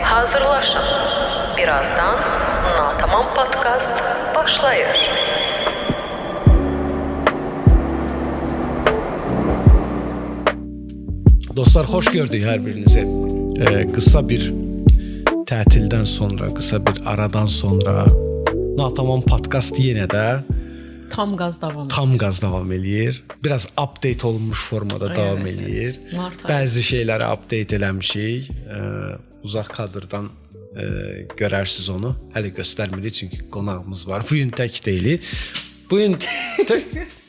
hazırlaşın. Birazdan Natamam Podcast başlayır. Dostlar, hoş gördük hər birinizi. Qısa bir tətildən sonra, qısa bir aradan sonra Natamam Podcast yenə də tam qaz davam eləyir. Biraz update olunmuş formada davam eləyir. Bəzi şeyləri update eləmişik. Uzaq kadrdan görərsiniz onu. Hələ göstərmirik çünki qonağımız var. Bu gün tək deyilik. Bu gün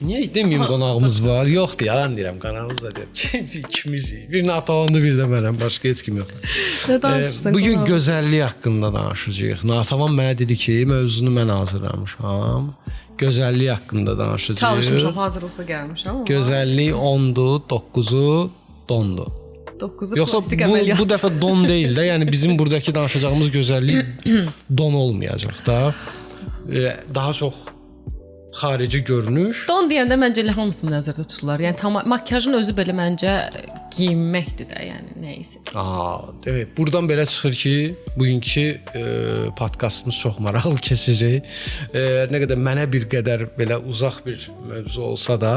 niyə deməyim qonağımız var? Yoxdur, yalan deyirəm, qonağımız da deyir. İkimizik. Bir Natamandı, bir də mənəm, başqa heç kim yoxdur. Bu gün gözəllik haqqında danışacağıq. Nataman mənə dedi ki, mövzunu mən hazırlamışam. Gözəllik haqqında danışacağıq. Çalışmışam, hazırlıqla gəlmişəm. Gözəllik 10-dur, 9-u dondu. 9'u yoxsa plastik əməliyyat. bu dəfə don deyil də. Yəni bizim buradakı danışacağımız gözəllik don olmayacaq da. Daha çox xarici görünüş. Don deyəndə məncə elə hamısını nəzərdə tuturlar. Yəni makyajın özü belə məncə geyinməkdir də, yəni nə isə. Demək, buradan belə çıxır ki, bugünkü podkastımız çox maraqlı keçəcək. Nə qədər mənə bir qədər belə uzaq bir mövzu olsa da,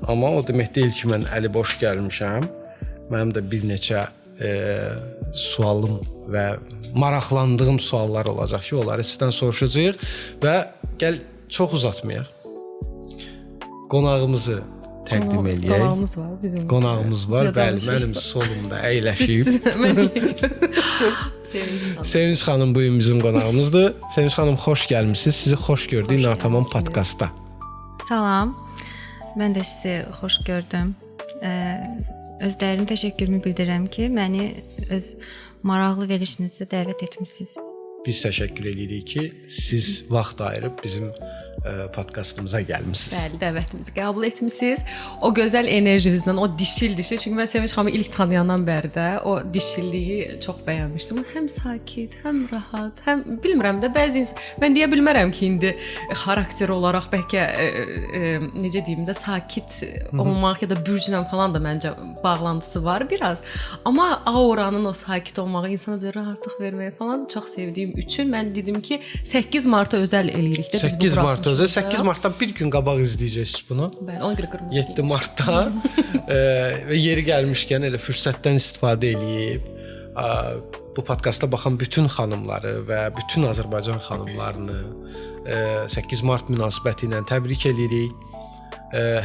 amma o demək deyil ki, mən əli boş gəlmişəm. Mənim də bir neçə sualım və maraqlandığım suallar olacaq ki, onları sizdən soruşacağıq və gəl çox uzatmayaq. Qonağımızı təqdim eləyək. Qonağımız var bizim. Qonağımız var. Bəli, mənim solumda əyləşib. Sevinç xanım bugün bizim qonağımızdır. Sevinç xanım, xoş gəlmisiniz. Sizi xoş gördük Natamam Podkastda. Salam. Mən də sizi xoş gördüm. Özlərinə təşəkkürümü bildirirəm ki, məni öz maraqlı verilişinizə dəvət etmisiniz. Biz təşəkkür edirik ki, siz vaxt ayırıb bizim podkastımıza gəlmisiniz. Bəli, dəvətimizi qəbul etmisiniz. O gözəl enerjinizdən, o dişil. Çünki mən Sevinç xanımı ilk tanıyandan bəri də o dişilliyi çox bəyənmişdim. Həm sakit, həm rahat, həm bilmirəm də bəzi insan, mən deyə bilmərəm ki, indi xarakter olaraq bəlkə necə deyim də sakit olmaq ya da bürclə falan da məncə bağlantısı var biraz. Amma auranın o sakit olmağı, insana bir rahatlıq verməyi falan çox sevdiyim üçün mən dedim ki, 8 Mart'a özəl eləyirik də biz bu 8 Mart'da özəl. 8 Mart'dan bir gün qabaq izləyəcəksiniz bunu. Bəli, ona görə qırmızı. 7 Mart'da və yeri gəlmişkən elə fürsətdən istifadə eləyib bu podkasta baxan bütün xanımları və bütün Azərbaycan xanımlarını 8 Mart münasibəti ilə təbrik edirik.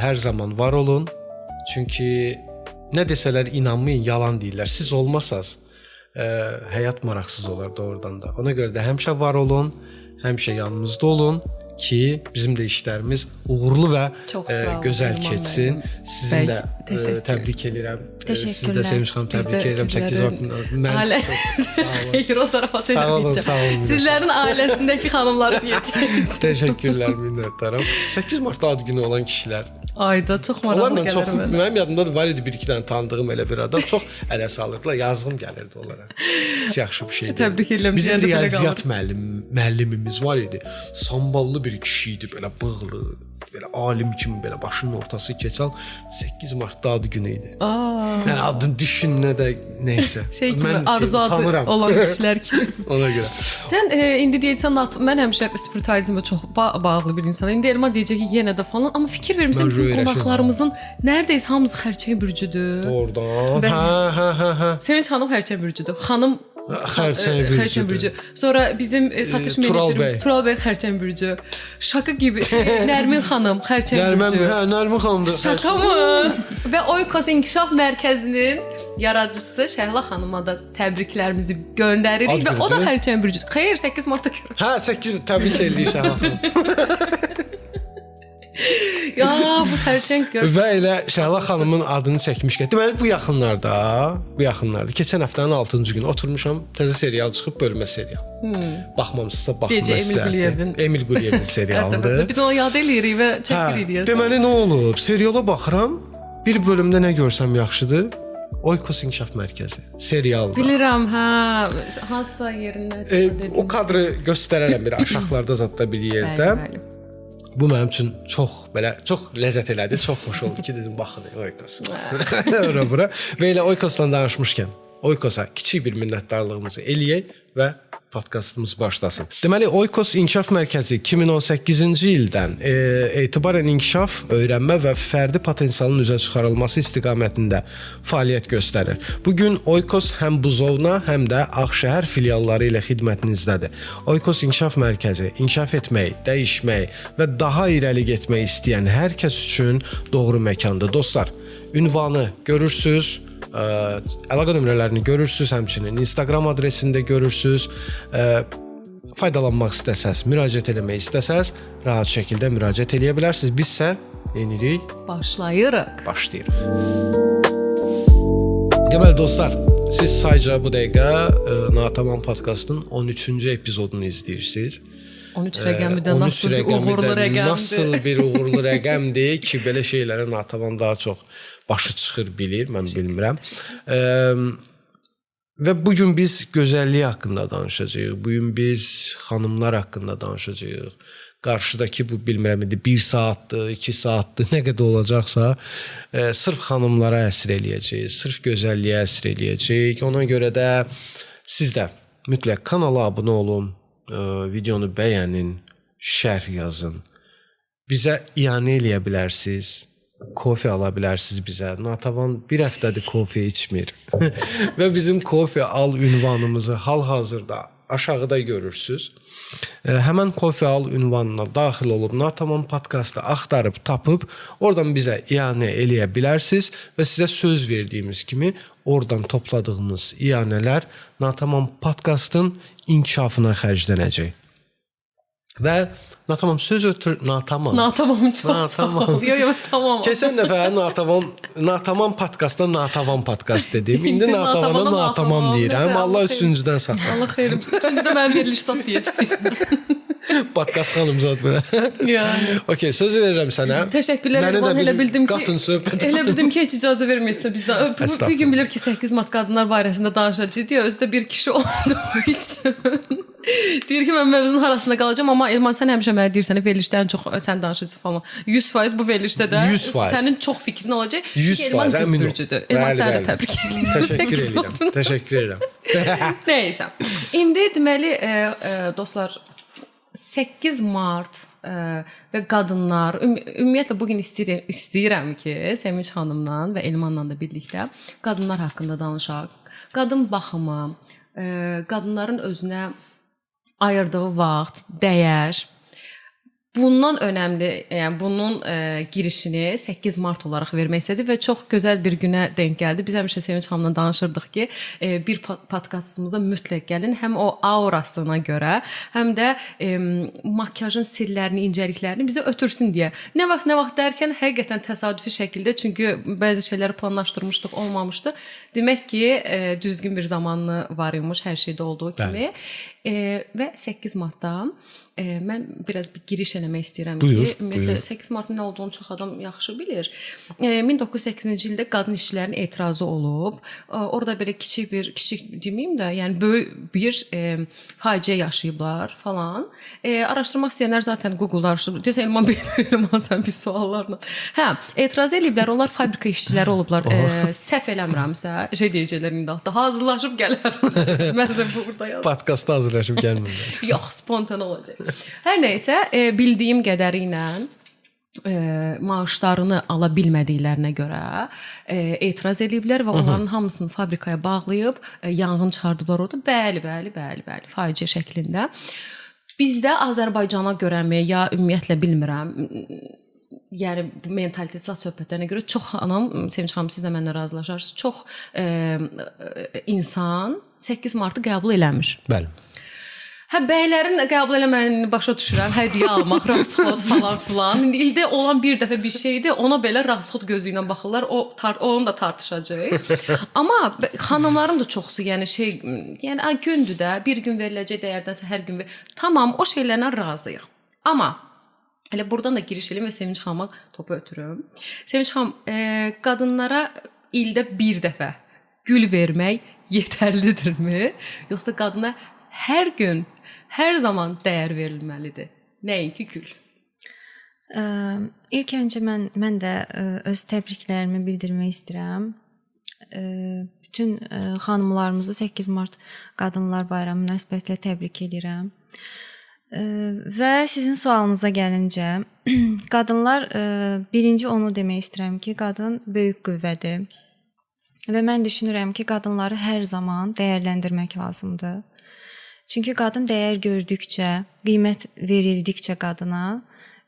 Hər zaman var olun. Çünki nə desələr inanmayın, yalan deyirlər. Siz olmasaz həyat maraqsız olar doğrudan da. Ona görə də həmişə var olun, həmişə yanımızda olun ki, bizim də işlərimiz uğurlu və gözəl keçsin. Sizin də təbrik edirəm. Siz də Sevinç xanım təbrik edirəm. 8 Mart. Xeyr, o zarafat edəcəm. Sizlərin ailəsindəki xanımları deyəcəm. Təşəkkürlər, minnətdaram. 8 Mart ad günü olan kişilər. Ayda çox maraqlı gəlir mənə. Mənim yadımdadır, var idi bir-iki dənə tanıdığım elə bir adam. Çox ələ salırdılar, yazığım gəlirdi onlara. Heç yaxşı bir şey deyil. Təbrik edirəm. Bizim riyaziyyat müəllimimiz var idi. Samballı bir kişi idi, belə bığlı, belə alim kimi, belə başının ortası keçən 8 Mart'da adı günü idi. Yəni adını düşün, nə də nəysə. Şey kimi, arzu adı olan kişilər kimi. Ona görə. Sən indi deyirsən, mən həmişə spiritizmə çox bağlı bir insanam. İndi Elma deyəcək ki, yenə də falan. Amma fikir vermirsən, bizim qonaqlarımızın nərdəyiz hamısı xərçəng bürcüdür. Doğrudan. Hə. Sevinç xanım xərçəng bürcüdür. Xanım xərçəng bürcü. Sonra bizim satış menecerimiz Tural bəy xərçəng bürcü. Şaka gibi. Nərmin xanım xərçəng bürcü. Nərmin xanımdır. Şaka mı? Və Oykos İnkişaf Mərkəzinin yaradıcısı Şəhla xanıma da təbriklərimizi göndəririk və o da xərçəng bürcü. Xeyr, 8 Mart'da görürük. Hə, 8 təbrik edirik Şəhla xanım. Ya bu xərçəng gör. Və elə Şəhla xanımın adını çəkmişkən. Deməli bu yaxınlarda keçən həftənin 6-cı günü oturmuşam, təzə serial çıxıb, bölmə serial. Baxmamısınızsa baxın. Emil Quliyevin serialıdır. Biz onu yad eləyirik və çəkirik deyəsən. Deməli nə olub? Seriala baxıram, bir bölümdə nə görsəm yaxşıdır? Oykos İnkişaf Mərkəzi serialdır. Bilirəm, hə. Hansısa yerindən. O kadrı göstərərəm bir aşağılarda zətdə bir yerdə. Bəli. Bu mənim üçün çox ləzzət elədi, çox xoş oldu ki, dedim baxın Oykos. Ora bura. Və elə Oykosla danışmışkən Oykosa kiçik bir minnətdarlığımızı eləyək və podkastımız başlasın. Deməli, Oykos İnkişaf Mərkəzi 2018-ci ildən etibarən inkişaf, öyrənmə və fərdi potensialın üzə çıxarılması istiqamətində fəaliyyət göstərir. Bu gün Oykos həm Buzovna, həm də Ağşəhər filialları ilə xidmətinizdədir. Oykos İnkişaf Mərkəzi inkişaf etmək, dəyişmək və daha irəli getmək istəyən hər kəs üçün doğru məkandır. Dostlar, ünvanı görürsüz, əlaqə nömrələrini görürsüz, həmçinin Instagram adresində görürsüz. Faydalanmaq istəsəz, müraciət etmək istəsəz, rahat şəkildə müraciət edə bilərsiniz. Bizsə yenilik başlayırıq. Başlayırıq. Deməli dostlar, siz sayca bu dəqiqə Natamam podkastının 13-cü epizodunu izləyirsiniz. 13 rəqəmi də nasıl bir uğurlu rəqəmdir. Nasıl bir uğurlu rəqəmdir ki, belə şeylərə Natamam daha çox başı çıxır, bilir, mən bilmirəm. Və bugün biz gözəllik haqqında danışacağıq. Bugün biz xanımlar haqqında danışacağıq. Qarşıdakı bu bilmirəm indi 1 saatdır, 2 saatdır, nə qədər olacaqsa, sırf xanımlara əsr eləyəcəyik, sırf gözəlliyə əsr eləyəcəyik. Ona görə də siz də mütləq kanala abunə olun, videonu bəyənin, şərh yazın. Bizə iyanə eləyə bilərsiniz. Kofe ala bilərsiniz bizə. Natavan bir həftədir kofe içmir. Və bizim kofe al ünvanımızı hal-hazırda aşağıda görürsüz. Həmən kofe al ünvanına daxil olub Natamam podkastı axtarıb tapıb oradan bizə iyanə eləyə bilərsiniz və sizə söz verdiyimiz kimi oradan topladığımız iyanələr Natamam podkastın inkişafına xərclənəcək. Və Natamam söz ötür Natamam. Natamam çox sağ ol. Yo, tamam. Keçən dəfə Natamam podkastda Natamam podkast dedim. İndi Natavana Natamam deyirəm. Allah üçüncüdən saxlasın. Allah xeyrim. Üçüncüdə mən veriliş tat deyəcəksən. Podkast xanımzad belə. Yəni. Okay, söz verirəm sənə. Təşəkkürlər. Mən elə bildim ki, qatın söhbət. Elə bildim ki, heç icazə verməyəcəksə bizdən. Bu gün bilir ki, 8 mart qadınlar barəsində danışacağıq deyə özdə bir kişi olduğu üçün deyir ki, mən mövzunun arasında qalacağam, amma Elman sən həmişə mənə deyirsən, verilişdən çox sən danışırsan falan. 100% bu verilişdə də 100%. sənin çox fikrin olacaq. 100% əmin ol. Elman səni də təbrik edirəm. Təşəkkür edirəm. Nəysə. İndi deməli dostlar 8 mart və qadınlar ümumiyyətlə bu gün istəyirəm ki, Sevinç xanımla və Elmanla da birlikdə qadınlar haqqında danışaq. Qadın baxımı, qadınların özünə ayırdığı vaxt, dəyər. Bundan önəmli, yəni bunun girişini 8 mart olaraq vermək istədi və çox gözəl bir günə denk gəldi. Biz həmişə Sevinç xanımla danışırdıq ki, bir podkastımızda mütləq gəlin, həm o aurasına görə, həm də makiyajın sirlərini, incəliklərini bizə ötürsün deyə. Nə vaxt dərkən həqiqətən təsadüfi şəkildə, çünki bəzi şeyləri planlaşdırmışdıq, olmamışdı. Demək ki, düzgün bir zamanı var imiş hər şeydə olduğu kimi. Və 8 martda mən biraz bir giriş eləmək istəyirəm ki, ümumiyyətlə 8 martın nə olduğunu çox adam yaxşı bilir. 1908-ci ildə qadın işçilərin etirazı olub. Orada belə kiçik deməyim də, yəni böyük bir faciə yaşayıblar falan. Araşdırmaq istəyənlər zaten Google-da araşdırır. Deyəsən Elman Elman sən bir suallarla. Hə, etiraz eləyiblər. Onlar fabrika işçiləri olublar. Səhv eləmirəmsə, şey deyəcəklər indi daha hazırlaşıb gələr. Mən burada yazdım. Podkastda hazırlaşıb gəlmirlər. Yox, spontan olacaq. Hər nəysə, bildiyim qədərilə maaşlarını ala bilmədiklərinə görə etiraz ediblər və onların hamısını fabrikaya bağlayıb yanğın çıxardıblar orada. Bəli, faciə şəklində. Bizdə Azərbaycana görəmi, ya ümumiyyətlə bilmirəm, yəni bu mentalitet söhbətlərinə görə çox xanım, Sevinç xanım siz də mənlə razılaşarsınız, çox insan 8 martı qəbul eləmir. Bəli. Hə, bəylərin qəbul eləməyini başa düşürəm. Hədiyyə almaq, rasxod falan filan. İndi ildə olan bir dəfə bir şeydir. Ona belə rasxod gözü ilə baxırlar. Onu da tartışacağıq. Amma xanımların da çoxsu, yəni gündür də, bir gün veriləcək dəyərdənsə hər gün tamam, o şeylərlə razıyıq. Amma elə buradan da giriş eləyim və Sevinç xanıma topu ötürüm. Sevinç xanım, qadınlara ildə bir dəfə gül vermək yetərlidirmi? Yoxsa qadına hər gün, hər zaman dəyər verilməlidir? Nəinki gül? İlk öncə mən də öz təbriklərimi bildirmək istəyirəm. bütün xanımlarımızı 8 mart Qadınlar Bayramı münasibətilə təbrik edirəm. Və sizin sualınıza gəlincə, qadınlar birinci onu demək istəyirəm ki, qadın böyük qüvvədir. Və mən düşünürəm ki, qadınları hər zaman dəyərləndirmək lazımdır. Çünki qadın dəyər gördükcə, qiymət verildikcə qadına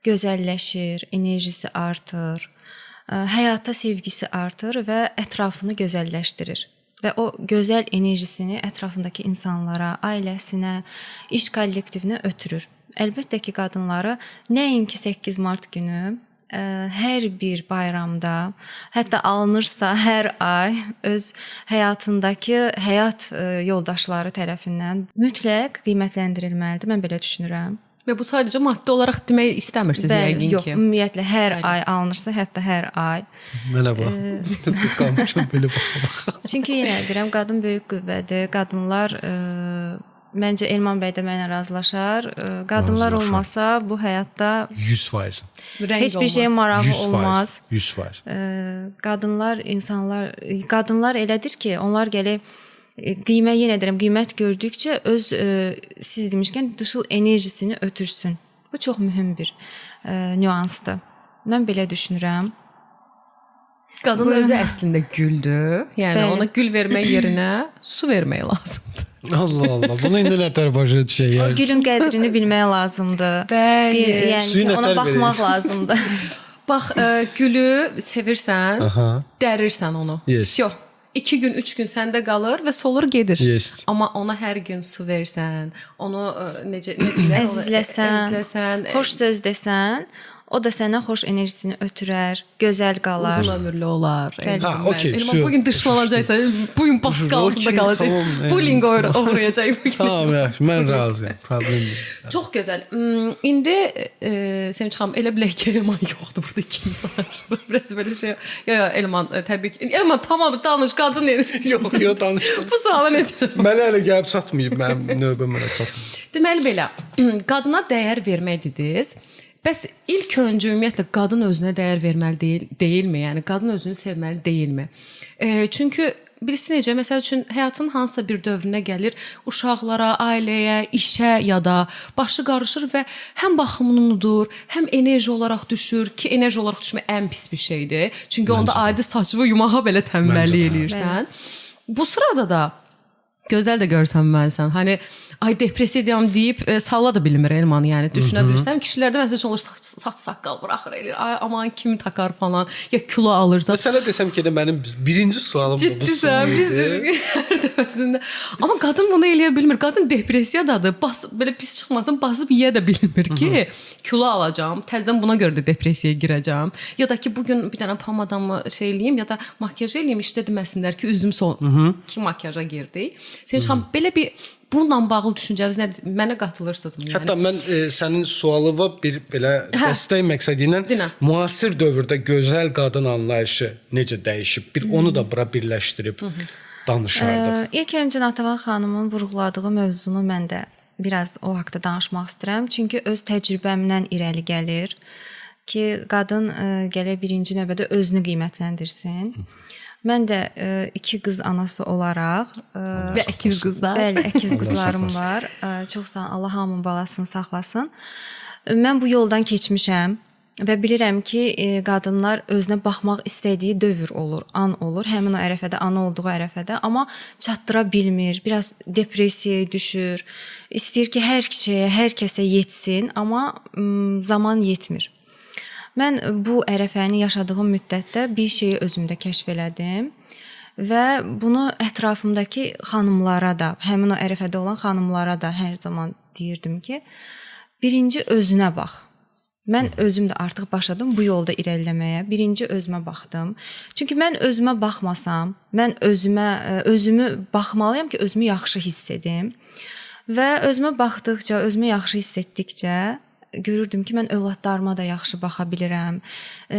gözəlləşir, enerjisi artır, həyata sevgisi artır və ətrafını gözəlləşdirir. Və o gözəl enerjisini ətrafındakı insanlara, ailəsinə, iş kollektivinə ötürür. Əlbəttə ki, qadınları nəinki 8 mart günü, hər bir bayramda, hətta alınırsa hər ay öz həyatındakı həyat yoldaşları tərəfindən mütləq qiymətləndirilməlidir. Mən belə düşünürəm. Və bu sadəcə maddi olaraq demək istəmirsiniz yəqin ki. Yox, ümumiyyətlə hər ay alınırsa, hətta hər ay. Mənə bax. Qalmışam belə baxa-baxa. Çünki yenə deyirəm, qadın böyük qüvvədir. Qadınlar məncə Elman bəy də mənə razılaşar. Qadınlar olmasa bu həyatda 100%. heç bir şeyə marağı 100%, olmaz. 100%. Qadınlar elədir ki, onlar gəlib yenə deyirəm, qiymət gördükcə öz siz demişkən dışıl enerjisini ötürsün. Bu çox mühüm bir nüansdır. Mən belə düşünürəm. Qadın özü əslində güldür. Yəni Bəli. ona gül vermək yerinə su vermək lazımdır. Allah Allah. Bunu indi nətər başa düşək? O gülün qədrini bilmək lazımdır. Bəli. Yəni Suyu ki, ona nətər baxmaq veririk? lazımdır. Bax, gülü sevirsən, dərirsən onu. Yes. Yox. 2 gün, 3 gün səndə qalır və solur gedir. Yes. Amma ona hər gün su versən, onu necə nə deyirlər? Əzizləsən, xoş söz desən, o da sənə xoş enerjisini ötürər, gözəl qalar. Uzun ömürlü olar. Bəli. Ha, okey. Elman bugün dışlanacaqsan, bugün baskı altında qalacaqsan. Tamam, Bullying uğrayacaq bugün. Tamam, yaxşı. Mən razıyam. Problem yox. Çox gözəl. İndi Sevinç xanım elə bilək ki, Elman yoxdur burada ikimiz danışırıq. Biraz belə şey. Ya Elman təbii ki. Elman tamam danış qadın yeri. Yox, danış. Bu suala necə? Mənə elə gəlib çatmayıb, mənim növbə mənə çatmayıb. Deməli belə, qadına dəyər vermək dediniz. Bəs ilk öncə ümumiyyətlə qadın özünə dəyər verməli deyilmi? Yəni qadın özünü sevməli deyilmi? Çünki bilirsiniz necə, məsəl üçün həyatın hansısa bir dövrünə gəlir, uşaqlara, ailəyə, işə ya da başı qarışır və həm baxımını unudur, həm enerji olaraq düşür ki, enerji olaraq düşmək ən pis bir şeydir. Çünki onda adi saçını yumağa belə tənbəllik eləyirsən. Bu sırada da gözəl də görsənməlisən. Hani ay depressiyam deyib salla da bilmir Elman, yəni düşünə bilirsən. Kişilərdə məsələn olur saç saqqal buraxır eləyir. Ay aman kimi takar falan ya kilo alırsa. Məsələ desəm ki, mənim birinci sualım bu Ciddisən, biz hər dəfəsində. Amma qadın bunu eləyə bilmir. Qadın depressiyadadır. Belə pis çıxmasın, basıb yeyə də bilmir ki, kilo alacağam, təzədən buna görə də depressiyaya girəcəm. Ya da ki, bugün bir dənə pomadamı şey eləyim ya da makyaj eləyim, işdə deməsinlər ki, üzüm ki makyaja girdik. Senin xanım belə bir bununla bağlı düşüncəniz nədir? Mənə qatılırsınızmı? Yəni? Hətta mən sənin sualıva bir belə dəstək məqsədi ilə müasir dövrdə gözəl qadın anlayışı necə dəyişib? Bir onu da bura birləşdirib danışardıq. İlk öncə Natavan xanımın vurğuladığı mövzunu mən də biraz o haqqda danışmaq istəyirəm. Çünki öz təcrübəmdən irəli gəlir ki, qadın gələ birinci növbədə özünü qiymətləndirsin. Mən də 2 qız anası olaraq və əkiz qızlar. Bəli, əkiz qızlarım var. Çox sağ ol, Allah hamının balasını saxlasın. Mən bu yoldan keçmişəm və bilirəm ki, qadınlar özünə baxmaq istədiyi dövr olur, an olur. Həmin o ərəfədə, ana olduğu ərəfədə, amma çatdıra bilmir, biraz depressiyaya düşür. İstəyir ki, hər şeyə, hər kəsə yetsin, amma zaman yetmir. Mən bu ərəfəni yaşadığım müddətdə bir şeyi özümdə kəşf elədim və bunu ətrafımdakı xanımlara da, həmin o ərəfədə olan xanımlara da hər zaman deyirdim ki, birinci özünə bax. Mən özüm də artıq başladım bu yolda irəliləməyə. Birinci özümə baxdım. Çünki mən özümə baxmasam, mən özümü baxmalıyam ki, özümü yaxşı hiss edim. Və özümə baxdıqca, özümü yaxşı hiss etdikcə görürdüm ki, mən övladlarıma da yaxşı baxa bilirəm.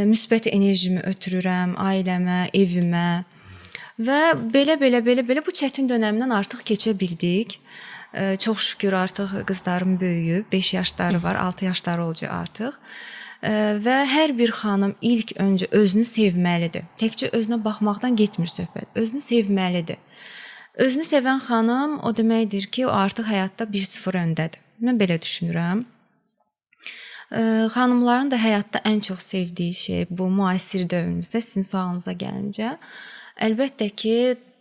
Müsbət enerjimi ötürürəm ailəmə, evimə. Və belə bu çətin dönəmdən artıq keçə bildik. Çox şükür artıq qızlarım böyüyüb, 5 yaşları var, 6 yaşları olacaq artıq. Və hər bir xanım ilk öncə özünü sevməlidir. Təkcə özünə baxmaqdan getmir söhbət. Özünü sevməlidir. Özünü sevən xanım o deməkdir ki, o artıq həyatda 1-0 öndədir. Mən belə düşünürəm. Xanımların da həyatda ən çox sevdiyi şey bu müasir dövrümüzdə sizin sualınıza gəlincə, əlbəttə ki,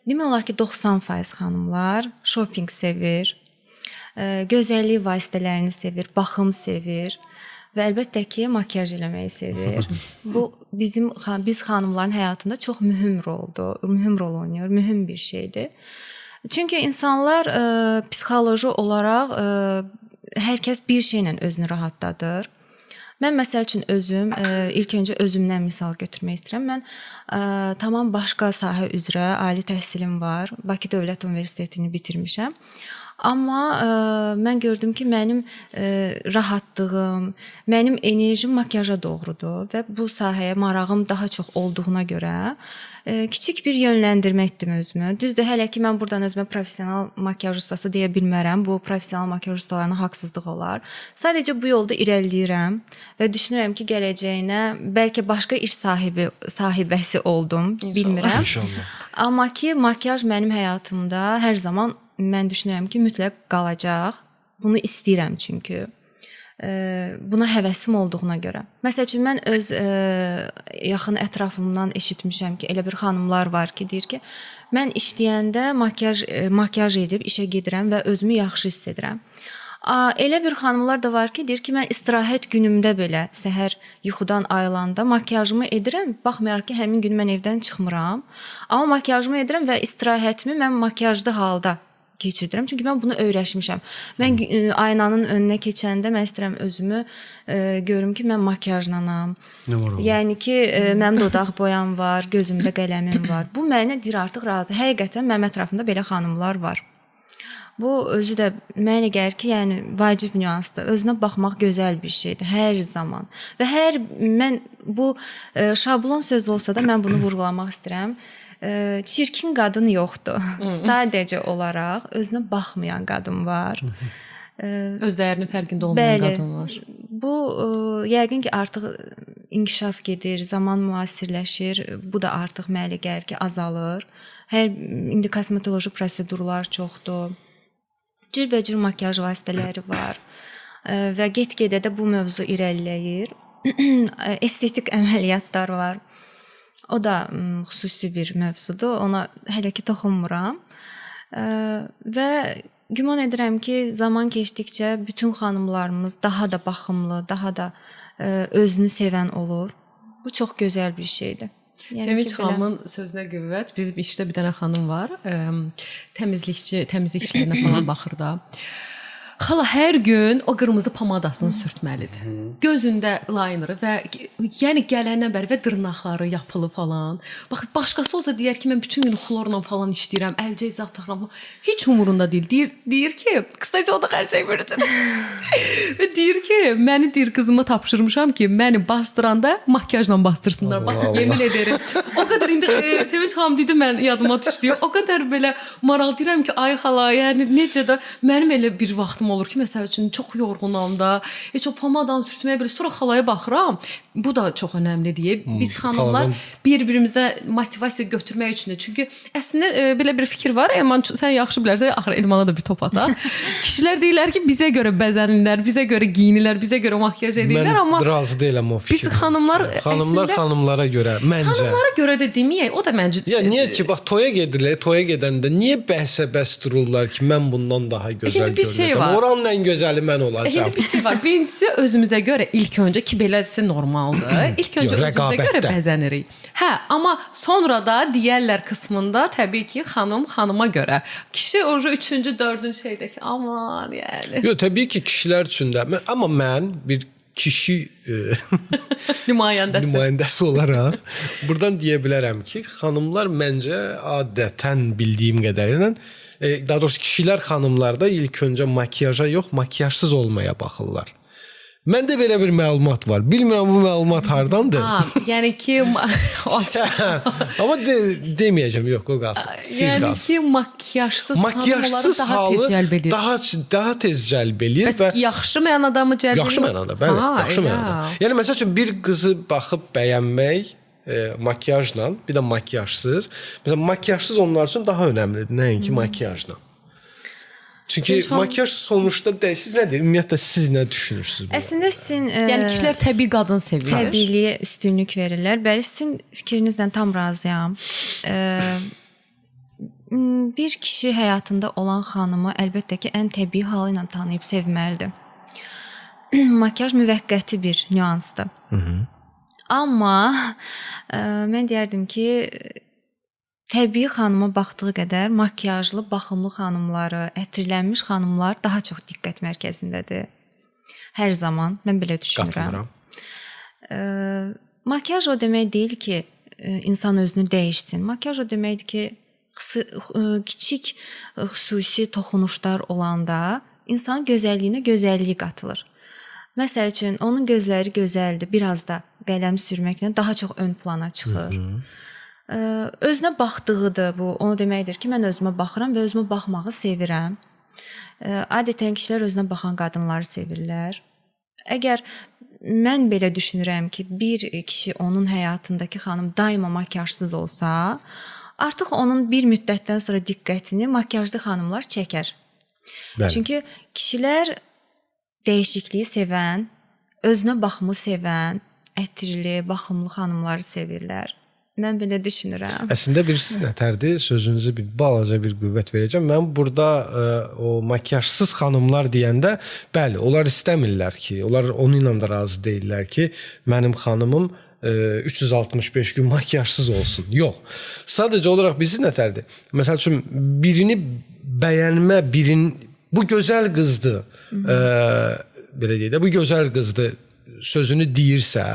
demək olar ki 90% xanımlar shopping sevir, gözəllik vasitələrini sevir, baxım sevir və əlbəttə ki makiyaj eləməyi sevir. Bu biz xanımların həyatında çox mühüm rol oynayır, mühüm bir şeydir. Çünki insanlar psixoloji olaraq hər kəs bir şeylə özünü rahatladır. Mən məsəl üçün özüm ilk öncə özümdən misal götürmək istəyirəm. Mən tamam başqa sahə üzrə ali təhsilim var. Bakı Dövlət Universitetini bitirmişəm. Amma mən gördüm ki, mənim rahatlığım, mənim enerjim makiyaja doğrudur və bu sahəyə marağım daha çox olduğuna görə kiçik bir yönləndirmə etdim özümü. Düzdür, hələ ki mən burdan özümə professional makiyaj ustası deyə bilmərəm. Bu professional makiyaj ustalarına haqsızlıq olar. Sadəcə bu yolda irəliləyirəm və düşünürəm ki, gələcəyinə bəlkə başqa iş sahibəsi oldum, bilmirəm. İnşallah. Amma ki makiyaj mənim həyatımda hər zaman mən düşünürəm ki, mütləq qalacaq. Bunu istəyirəm çünki. Buna həvəsim olduğuna görə. Məsəl üçün mən öz yaxın ətrafımdan eşitmişəm ki, elə bir xanımlar var ki, deyir ki, mən işləyəndə makiyaj edib işə gedirəm və özümü yaxşı hiss edirəm. Elə bir xanımlar da var ki, deyir ki, mən istirahət günümdə belə səhər yuxudan ayılanda makiyajımı edirəm. Baxmayaraq ki, həmin gün mən evdən çıxmıram. Amma makiyajımı edirəm və istirahətimi mən makiyajlı halda keçirdirəm. Çünki mən bunu öyrəşmişəm. Mən aynanın önünə keçəndə mən istəyirəm özümü görüm ki, mən makiyajlanam. Yəni ki, mənim dodaq boyam var, gözümdə qələmim var. Bu mənə deyir artıq rahat. Həqiqətən mənim ətrafımda belə xanımlar var. Bu özü də mənə gəlir ki, yəni vacib nüansdır. Özünə baxmaq gözəl bir şeydir hər zaman. Və mən bu şablon söz olsa da mən bunu vurğulamaq istəyirəm. Çirkin qadın yoxdur. Sadəcə olaraq özünə baxmayan qadın var. Öz dəyərinin fərqində olmayan qadın var. Bu yəqin ki artıq inkişaf gedir, zaman müasirləşir. Bu da artıq mənə gəlir ki azalır. İndi kosmetoloji prosedurlar çoxdur. Cürbəcür makiyaj vasitələri var. Və get-gedə də bu mövzu irəliləyir. Estetik əməliyyatlar var. O da xüsusi bir mövzudur. Ona hələ ki toxunmuram. Və güman edirəm ki, zaman keçdikcə bütün xanımlarımız daha da baxımlı, daha da özünü sevən olur. Bu çox gözəl bir şeydir. Yəni Sevinç xanımın sözünə qüvvət. Bizim işdə bir dənə xanım var. Təmizlik işlərinə falan baxır da. Xala hər gün o qırmızı pomadasını sürtməlidir. Gözündə linerı və yəni gələndən bəri və dırnaqları yapılı falan. Bax başqası olsa deyər ki, mən bütün gün xlorla falan işləyirəm, əlcək zat taxıram. Heç umurunda deyil. Deyir ki, qısaca o da xərcək verəcək. Və deyir ki, məni deyir qızıma tapşırmışam ki, məni bastıranda makiyajla bastırsınlar. Bax yemin ederim. O qədər indi Sevinç xanım dedi, mən yadıma düşdü. O qədər belə maraq deyirəm ki, ay xala, yəni necə də mənim elə bir vaxtım olur ki, məsəl üçün çox yorğunam da, heç o pomadanı sürtməyə belə sonra xalaya baxıram. Bu da çox önəmlidir. Biz xanımlar bir-birimizdə motivasiya götürmək üçündür. Çünki əslində belə bir fikir var. Elman sən yaxşı bilərsən, axır Elmana da bir top ataq. Kişilər deyirlər ki, bizə görə bəzənirlər, bizə görə geyinirlər, bizə görə makiyaj edirlər, amma mən razı deyiləm o fikirlə. Biz xanımlar xanımlara görə, məncə. Xanımlara görə də deməyək, o da məncə. Ya niyə ki, bax toya gedirlər, toya gedəndə niyə bəhsə-bəs dururlar ki, mən bundan daha gözəl görünəcəm. Oranın ən gözəli mən olacağam. İndi bir şey var. Birincisi özümüzə görə ilk öncə ki, beləsi normaldır. İlk öncə özümüzə görə bəzənirik. Hə, amma sonra da deyərlər qismində təbii ki, xanıma görə. Kişi oje 3-cü, 4-cü şeydə ki, aman yəni. Yox, təbii ki, kişilər üçün də. Amma mən bir kişi nümayəndəsi olaraq buradan deyə bilərəm ki, xanımlar məncə adətən bildiyim qədərilə daha doğrusu kişilər xanımlarda ilk öncə makiyaja yox, makiyajsız olmaya baxırlar. Məndə belə bir məlumat var. Bilmirəm bu məlumat hardandır. Yəni ki, Amma deməyəcəm, yox, o qalsın. Sir yəni qalsın. ki, makyajsız xanımları daha halı tez cəlb edir. daha tez cəlb eləyir Bəs yaxşı mənada mı cəlb edir? yaxşı mənada, bəli, yaxşı mənada. Yəni məsəl üçün bir qızı baxıb bəyənmək makyajla, bir də makyajsız. Məsələn, makyajsız onlar üçün daha önəmlidir, nəinki makyajla. Çünki makyaj sonuçta dəyişir. Nədir? Ümumiyyətlə siz nə düşünürsünüz? Əslində sizin Yəni kişilər təbii qadın sevir. təbiiliyə üstünlük verirlər. Bəli, sizin fikrinizlə tam razıyam. Bir kişi həyatında olan xanımı əlbəttə ki, ən təbii halı ilə tanıyıb sevməlidir. Makyaj müvəqqəti bir nüansdır. Amma mən deyərdim ki, təbii xanıma baxdığı qədər makyajlı, baxımlı xanımları, ətirlənmiş xanımlar daha çox diqqət mərkəzindədir. Hər zaman mən belə düşünürəm. Makyaj o demək deyil ki, insan özünü dəyişsin. Makyaj o deməkdir ki, kiçik xüsusi toxunuşlar olanda insanın gözəlliyinə gözəllik qatılır. Məsəl üçün, onun gözləri gözəldir, biraz da qələm sürməklə daha çox ön plana çıxır. Özünə baxdığıdır bu. Onu deməkdir ki, mən özümə baxıram və özümə baxmağı sevirəm. Adətən kişilər özünə baxan qadınları sevirlər. Əgər mən belə düşünürəm ki, bir kişi onun həyatındakı xanım daima makyajsız olsa, artıq onun bir müddətdən sonra diqqətini makyajlı xanımlar çəkər. Bəli. Çünki kişilər dəyişikliyi sevən, özünə baxımı sevən, ətirli, baxımlı xanımları sevirlər. Mən belə düşünürəm. Əslində bilirsiniz nətərdir? Sözünüzə bir balaca bir qüvvət verəcəm. Mən burada o makyajsız xanımlar deyəndə, bəli, onlar istəmirlər ki, onlar onunla da razı deyirlər ki, mənim xanımım 365 gün makyajsız olsun. Yox. Sadəcə olaraq bilirsiz nətərdir? Məsəl üçün birini bəyənmə, bu gözəl qızdır. Belə deyək də, bu gözəl qızdır sözünü deyirsə,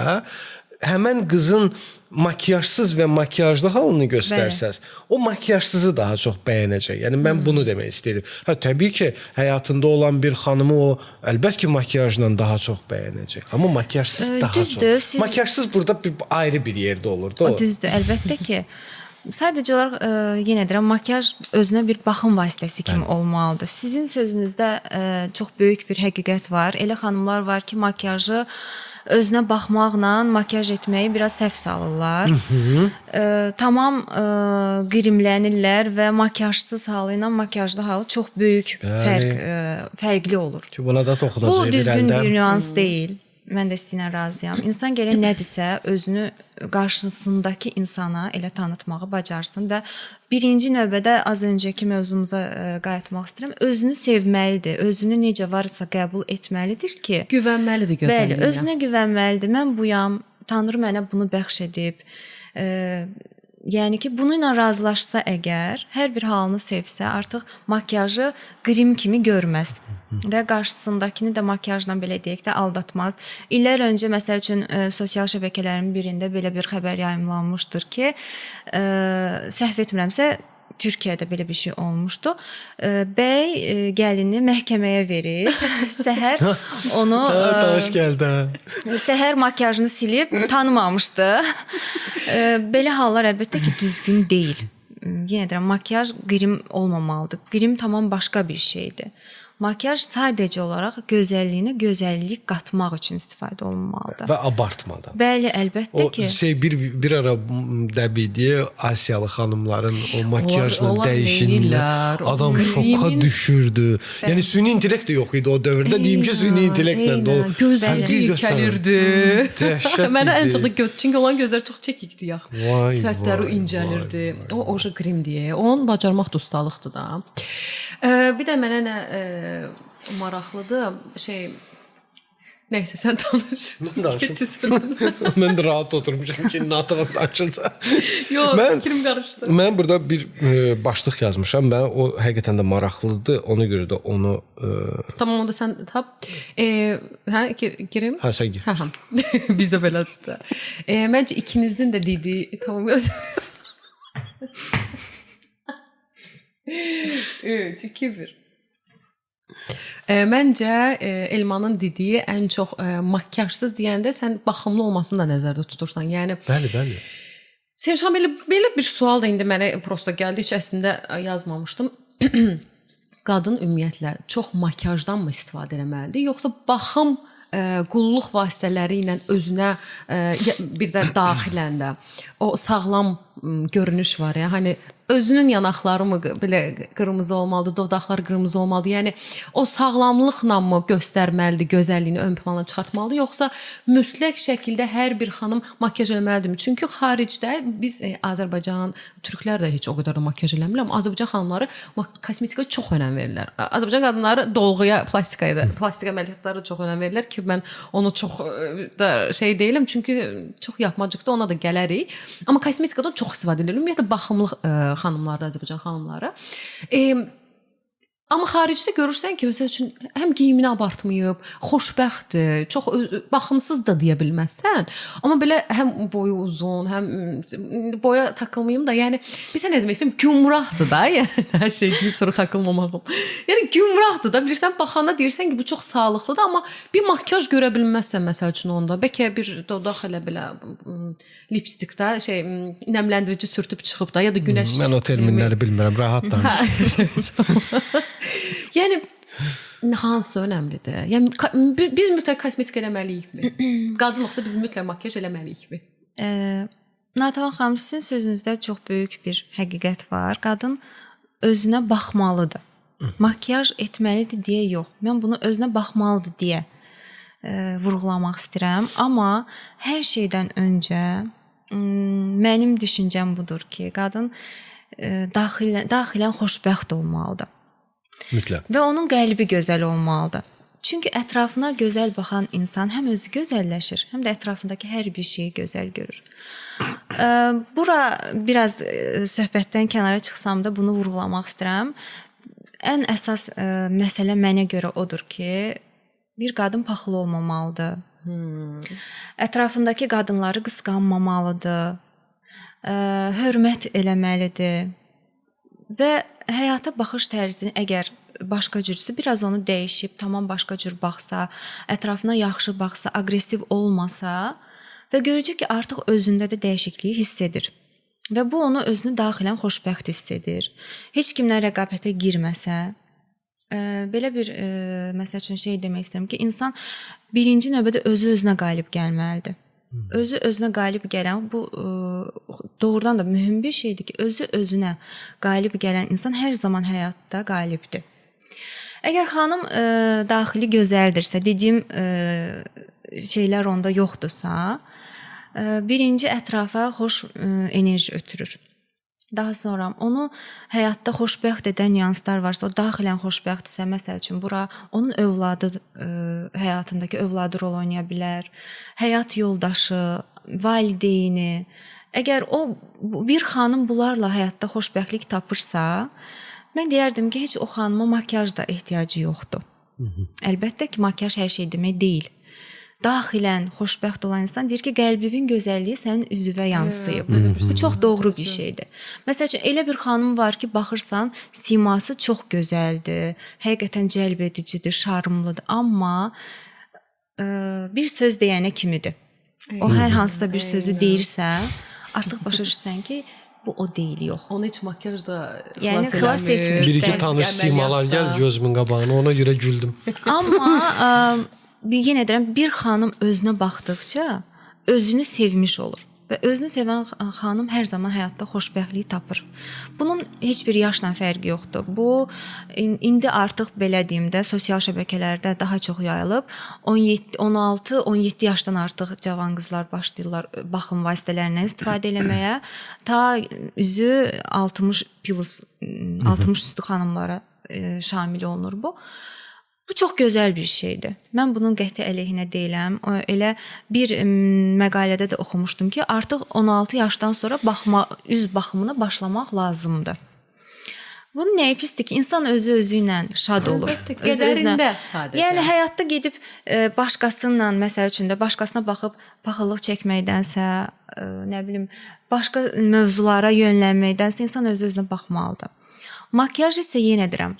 həmən qızın makyajsız və makyajlı halını göstərsəz, o makyajsızı daha çox bəyənəcək. Yəni mən bunu demək istəyirəm. Təbii ki, həyatında olan bir xanımı o əlbət ki, makyajla daha çox bəyənəcək. Amma makyajsız daha çox. Makyajsız burada ayrı bir yerdə olur. O düzdür, əlbəttə ki. Sadəcə olaraq yenə deyirəm, makyaj özünə bir baxım vasitəsi kimi olmalıdır. Sizin sözünüzdə çox böyük bir həqiqət var. Elə xanımlar var ki, makyajı özünə baxmaqla makyaj etməyi biraz səhv salırlar. Tamam qrimlənirlər və makyajsız halı ilə makyajlı halı çox böyük fərqli olur. Ki buna da toxunacaq. Bu düzgün bir nüans deyil. Mən də sizinlə razıyam. İnsan gərək nədirsə özünü qarşısındakı insana elə tanıtmağı bacarsın və birinci növbədə az öncəki mövzumuza qayıtmaq istəyirəm. Özünü sevməlidir, özünü necə varsa qəbul etməlidir ki, güvənməlidir gözəlliyinə. Bəli, özünə güvənməlidir. Mən buyam, Tanrı mənə bunu bəxş edib. Yəni ki, bununla razılaşsa əgər, hər bir halını sevsə, artıq makyajı qrim kimi görməz və qarşısındakini də makyajla belə deyək də aldatmaz. İllər öncə məsəl üçün sosial şəbəkələrin birində belə bir xəbər yayımlanmışdır ki, səhv etmirəmsə Türkiyədə belə bir şey olmuşdu. Bəy gəlini məhkəməyə verib, səhər onu səhər makyajını silib tanımamışdı. Belə hallar əlbəttə ki, düzgün deyil. Yenə deyirəm, makyaj qrim olmamalıdır. Qrim tamam başqa bir şeydir. Makyaj sadəcə olaraq gözəlliyinə gözəllik qatmaq üçün istifadə olunmalıdır. Və abartmadan. Bəli, əlbəttə ki. Bir ara dəbidiyə Asiyalı xanımların o makyajla dəyişinlər adam şoka düşürdü. Yəni süni intellekt də yox idi o dövrdə. Deyim ki, süni intellektlə də o gözləri yekəlirdi. Mənə ən çox da göz, çünki olan gözlər çox çəkikdi yax. Sifətləri incəlirdi. O oja qrim deyə. Onun bacarmaq da ustalıqdır da. Bir də mənə nə maraqlıdır neysə sən danış. Mən danışım. Mən də rahat oturmuşam ki, Natavan danışacaq. Yox, fikrim qarışdı. Mən burada bir başlıq yazmışam. Mən o həqiqətən də maraqlıdır. Ona görə də onu Tamam, onda sən tap. Girim? Hə, sən gir. Biz də belədir. Məncə ikinizin də dediyi tamam yazıyoruz. 3, 2, 1. Məncə Elmanın dediyi ən çox makiyajsız deyəndə sən baxımlı olmasını da nəzərdə tutursan. Yəni Bəli, bəli. Sevşan belə bir sual da indi mənə prosta gəldi. Heç əslində yazmamışdım. Qadın ümumiyyətlə çox makiyajdanmı istifadə etməlidir, yoxsa baxım qulluq vasitələri ilə özünə bir də daxilən də o sağlam görünüş var ya, hani özünün yanaqları mı belə qırmızı olmalıdır, dodaqlar qırmızı olmalıdır. Yəni o sağlamlıqla mı göstərməlidir, gözəlliyini ön plana çıxartmalıdır, yoxsa mütləq şəkildə hər bir xanım makiyaj eləməlidirmi? Çünki xaricdə biz Azərbaycan, türklər də heç o qədər də makiyaj eləmirlər, amma Azərbaycan xanımları kosmetikaya çox önəm verirlər. Azərbaycan qadınları dolğuya, plastik əməliyyatlara çox önəm verirlər ki, mən onu çox da şey deyiləm, çünki çox yapmacıqda ona da gələrik. Amma kosmetikadan çox istifadə edilir. Ümumiyyətlə baxımlı xanımlarda, Azərbaycan xanımları. Amma xaricdə görürsən ki, məsəl üçün həm geyimini abartmayıb, xoşbəxtdir, çox baxımsız da deyə bilməzsən. Amma belə həm boyu uzun, həm boya takılmayım da, yəni bilirsən nə demək istəyirəm, gümrahdır da, yəni hər şey deyib sonra takılmamağım. Yəni gümrahdır da, bilirsən baxanda deyirsən ki, bu çox sağlıqlıdır, amma bir makiyaj görə bilməzsən məsəl üçün onda. Bəlkə bir dodaq elə belə lipstikdə nəmləndirici sürtüb çıxıb da, ya da günəş. Mən o terminləri bilmirəm, rahat danış. Yəni hansı önəmlidir? Yəni biz mütləq kosmetika eləməliyikmi? Qadınlıqsa biz mütləq makiyaj eləməliyikmi? Natəvan xanım, sizin sözünüzdə çox böyük bir həqiqət var. Qadın özünə baxmalıdır. Makiyaj etməlidir deyə yox. Mən bunu özünə baxmalıdır deyə vurğulamaq istəyirəm. Amma hər şeydən öncə mənim düşüncəm budur ki, qadın daxilən xoşbəxt olmalıdır. Mütləq. Və onun qəlbi gözəl olmalıdır. Çünki ətrafına gözəl baxan insan həm özü gözəlləşir, həm də ətrafındakı hər bir şeyi gözəl görür. Bura biraz söhbətdən kənara çıxsam da bunu vurğulamaq istəyirəm. Ən əsas məsələ mənə görə odur ki, bir qadın paxıl olmamalıdır. Ətrafındakı qadınları qısqanmamalıdır. Hörmət eləməlidir. Və həyata baxış tərzini əgər başqa cürsə, biraz onu dəyişib, tamam başqa cür baxsa, ətrafına yaxşı baxsa, aqressiv olmasa və görəcək ki, artıq özündə də dəyişikliyi hiss edir. Və bu onu özünü daxilən xoşbəxt hiss edir. Heç kimlə rəqabətə girməsə, belə bir məsəl üçün şey demək istəyirəm ki, insan birinci növbədə özü-özünə qalib gəlməlidir. Özü-özünə qalib gələn, bu doğrudan da mühüm bir şeydir ki, özü-özünə qalib gələn insan hər zaman həyatda qalibdir. Əgər xanım daxili gözəldirsə, dediyim şeylər onda yoxdursa, birinci ətrafa xoş enerji ötürür. Daha sonra onu həyatda xoşbəxt edən nüanslar varsa, o daxilən xoşbəxtdirsə, məsəl üçün bura onun övladı, həyatındakı övladı rol oynaya bilər, həyat yoldaşı, valideyni. Əgər o bir xanım bunlarla həyatda xoşbəxtlik tapırsa, mən deyərdim ki, heç o xanıma makiyaj da ehtiyacı yoxdur. Əlbəttə ki, makiyaj hər şey demək deyil. Daxilən xoşbəxt olan insan deyir ki, qəlbinin gözəlliyi sənin üzvə yansıyıb. Bu çox doğru bir şeydir. Məsəl üçün, elə bir xanım var ki, baxırsan, siması çox gözəldir, həqiqətən cəlb edicidir, şarmlıdır, amma bir söz deyənə kimidir. O hər hansısa bir sözü deyirsə, artıq başa düşürsən ki, bu o deyil, yox. Onu heç makiyaj da xilas etmir. Bir-iki tanış simalar gəl gözümün qabağına, ona görə güldüm. Amma yenə deyirəm, bir xanım özünə baxdıqca özünü sevmiş olur. Və özünü sevən xanım hər zaman həyatda xoşbəxtlik tapır. Bunun heç bir yaşla fərqi yoxdur. Bu indi artıq belə deyim də sosial şəbəkələrdə daha çox yayılıb. 16-17 yaşdan artıq cavan qızlar başlayırlar baxım vasitələrindən istifadə eləməyə. Ta üzü 60 üstü xanımlara şamil olunur bu. Bu çox gözəl bir şeydir. Mən bunun qəti əleyhinə deyiləm. Elə bir məqalədə də oxumuşdum ki, artıq 16 yaşdan sonra üz baxımına başlamaq lazımdır. Bu nəyə pisdir ki, insan özü ilə şad olur. Qədərində sadəcə. Yəni həyatda gedib başqasıyla, məsəl üçün də başqasına baxıb paxıllıq çəkməkdənsə, nə bilim, başqa mövzulara yönlənməkdənsə insan özü-özünə baxmalıdır. Makiyaj isə yenə deyirəm,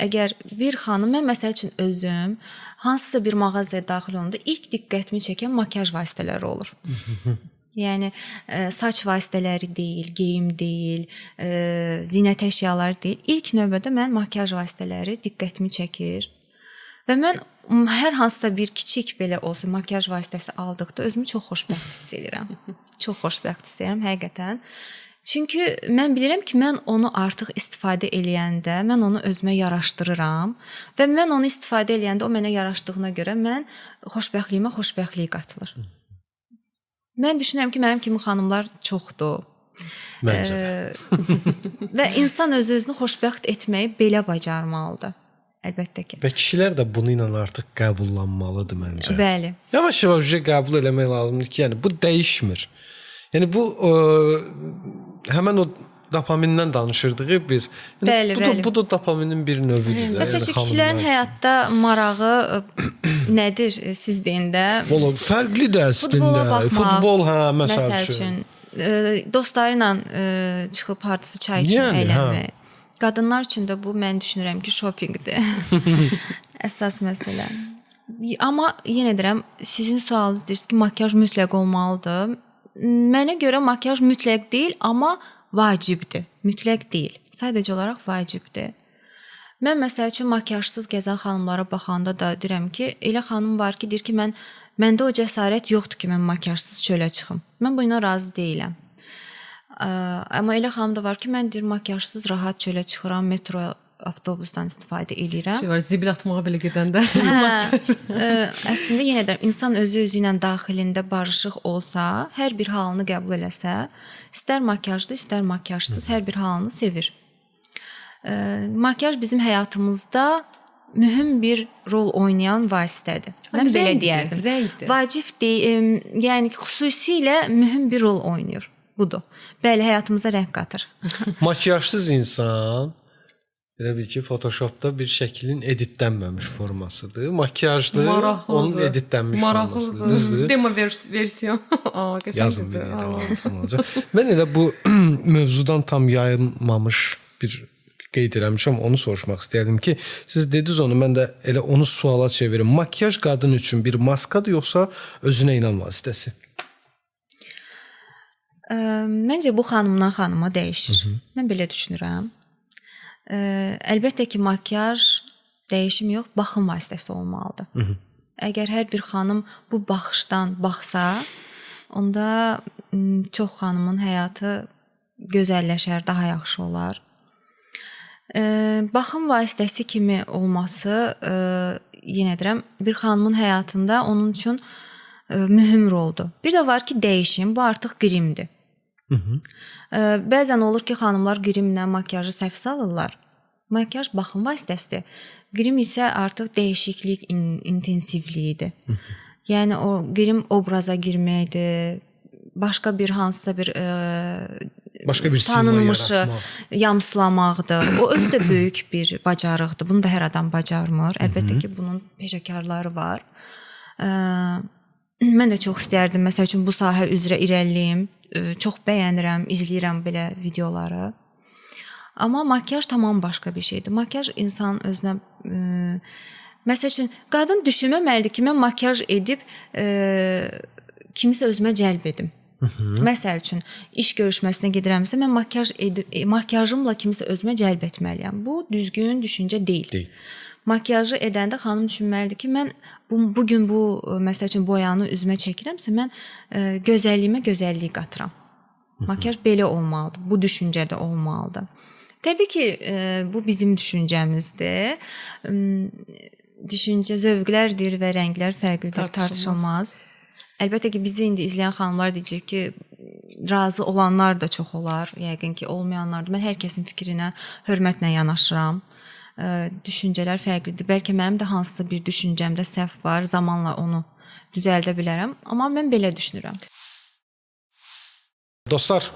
əgər bir xanım, mən məsəl üçün özüm hansısa bir mağazaya daxil olanda ilk diqqətimi çəkən makiyaj vasitələri olur. Yəni saç vasitələri deyil, geyim deyil, zinət əşyaları deyil. İlk növbədə mən makiyaj vasitələri diqqətimi çəkir. Və mən hər hansısa bir kiçik belə olsa makiyaj vasitəsi aldıqda özümü çox xoşbəxt hiss edirəm. Çox xoşbəxt hiss edirəm həqiqətən. Çünki mən bilirəm ki, mən onu artıq istifadə eləyəndə, mən onu özümə yaraşdırıram və mən onu istifadə eləyəndə o mənə yaraşdığına görə mən xoşbəxtliyimə xoşbəxtlik qatılır. Mən düşünürəm ki, mənim kimi xanımlar çoxdur. Məncə də. Və insan öz-özünü xoşbəxt etməyi belə bacarmalıdır. Əlbəttə ki. Və kişilər də bunu ilə artıq qəbullanmalıdır məncə. Bəli. Yavaş-yavaş qəbul eləmək lazımdır ki, yəni bu dəyişmir. Yəni bu həmən o dopamindən danışırdıq biz. Yəni, bəli. Bu da dopaminin bir növüdür. Məsələn, kişilərin həyatda marağı nədir siz deyin də? Valla fərqlidir əslində. Futbol, məsəl üçün. Dostları ilə çıxıb hardasa çay içmək, əylənmək. Qadınlar üçün də bu mən düşünürəm ki, şopinqdir. Əsas məsələ. Amma yenə deyirəm, sizin sualınız deyir ki, makiyaj mütləq olmalıdır. Mənə görə makiyaj mütləq deyil, amma vacibdir. Mütləq deyil. Sadəcə olaraq vacibdir. Mən məsəl üçün makiyajsız gəzən xanımlara baxanda da deyirəm ki, elə xanım var ki, deyir ki, məndə o cəsarət yoxdur ki, mən makiyajsız çölə çıxım. Mən buna razı deyiləm. Amma elə xanım da var ki, mən deyir makiyajsız rahat çölə çıxıram, metro, avtobusdan istifadə edirəm. Şey var, zibil atmağa belə gedəndə. Əslində yenə də insan özü ilə daxilində barışıq olsa, hər bir halını qəbul eləsə, istər makiyajlı, istər makiyajsız hər bir halını sevir. Makiyaj bizim həyatımızda mühüm bir rol oynayan vasitədir. Mən belə deyərdim. Vacib deyil, yəni xüsusilə mühüm bir rol oynayır. Budur. Bəli, həyatımıza rəng qatır. Makiyajsız insan elə bil ki, Photoshopda bir şəklin editlənməmiş formasıdır. Makiyajlı onun editlənmiş formasıdır. Düzdür? Demo versiyon. Yazın bir Mən elə bu mövzudan tam yayılmamış bir qeyd eləmişəm, onu soruşmaq istəyirdim ki, siz dediniz onu, mən də elə onu suala çevirim. Makiyaj qadın üçün bir maskadır, yoxsa özünə inam vasitəsi? Məncə bu xanımdan xanıma dəyişir. Mən belə düşünürəm. Əlbəttə ki, makiyaj dəyişim yox, baxım vasitəsi olmalıdır. Əgər hər bir xanım bu baxışdan baxsa, onda çox xanımın həyatı gözəlləşər, daha yaxşı olar. Baxım vasitəsi kimi olması, yenə deyirəm, bir xanımın həyatında onun üçün mühüm roldur. Bir də var ki, dəyişim, bu artıq qrimdir. Bəzən olur ki, xanımlar qrimlə makiyajı səhv salırlar. Makiyaj baxım vasitəsidir. Qrim isə artıq dəyişiklik intensivliyidir. Yəni o qrim obraza girməkdir. Başqa bir hansısa bir tanınmışı yamsılamaqdır. O özü də böyük bir bacarıqdır. Bunu da hər adam bacarmır. Əlbəttə ki, bunun peşəkarları var. Mən də çox istərdim, məsəl üçün bu sahə üzrə irəliləyim. Çox bəyənirəm, izləyirəm belə videoları. Amma makiyaj tamam başqa bir şeydir. Makiyaj insan özünə məsəl üçün qadın düşünməməlidir ki, mən makiyaj edib kimisə özümə cəlb edim. Məsəl üçün iş görüşməsinə gedirəmsə, mən makiyajımla kimisə özümə cəlb etməliyəm. Bu düzgün düşüncə deyil. Makiyajı edəndə xanım düşünməlidir ki, mən bugün bu məsəl üçün boyanı üzümə çəkirəmsə, mən gözəlliyimə gözəllik qatıram. Makiyaj belə olmalıdır. Bu düşüncədə olmalıdır. Təbii ki, bu bizim düşüncəmizdir. Düşüncə zövqlərdir və rənglər fərqlidir, tartışılmaz. Əlbəttə ki, bizi indi izləyən xanımlar deyəcək ki, razı olanlar da çox olar, yəqin ki, olmayanlar da. Mən hər kəsin fikrinə hörmətlə yanaşıram. Düşüncələr fərqlidir. Bəlkə mənim də hansısa bir düşüncəmdə səhv var, zamanla onu düzəldə bilərəm. Amma mən belə düşünürəm. Dostlar,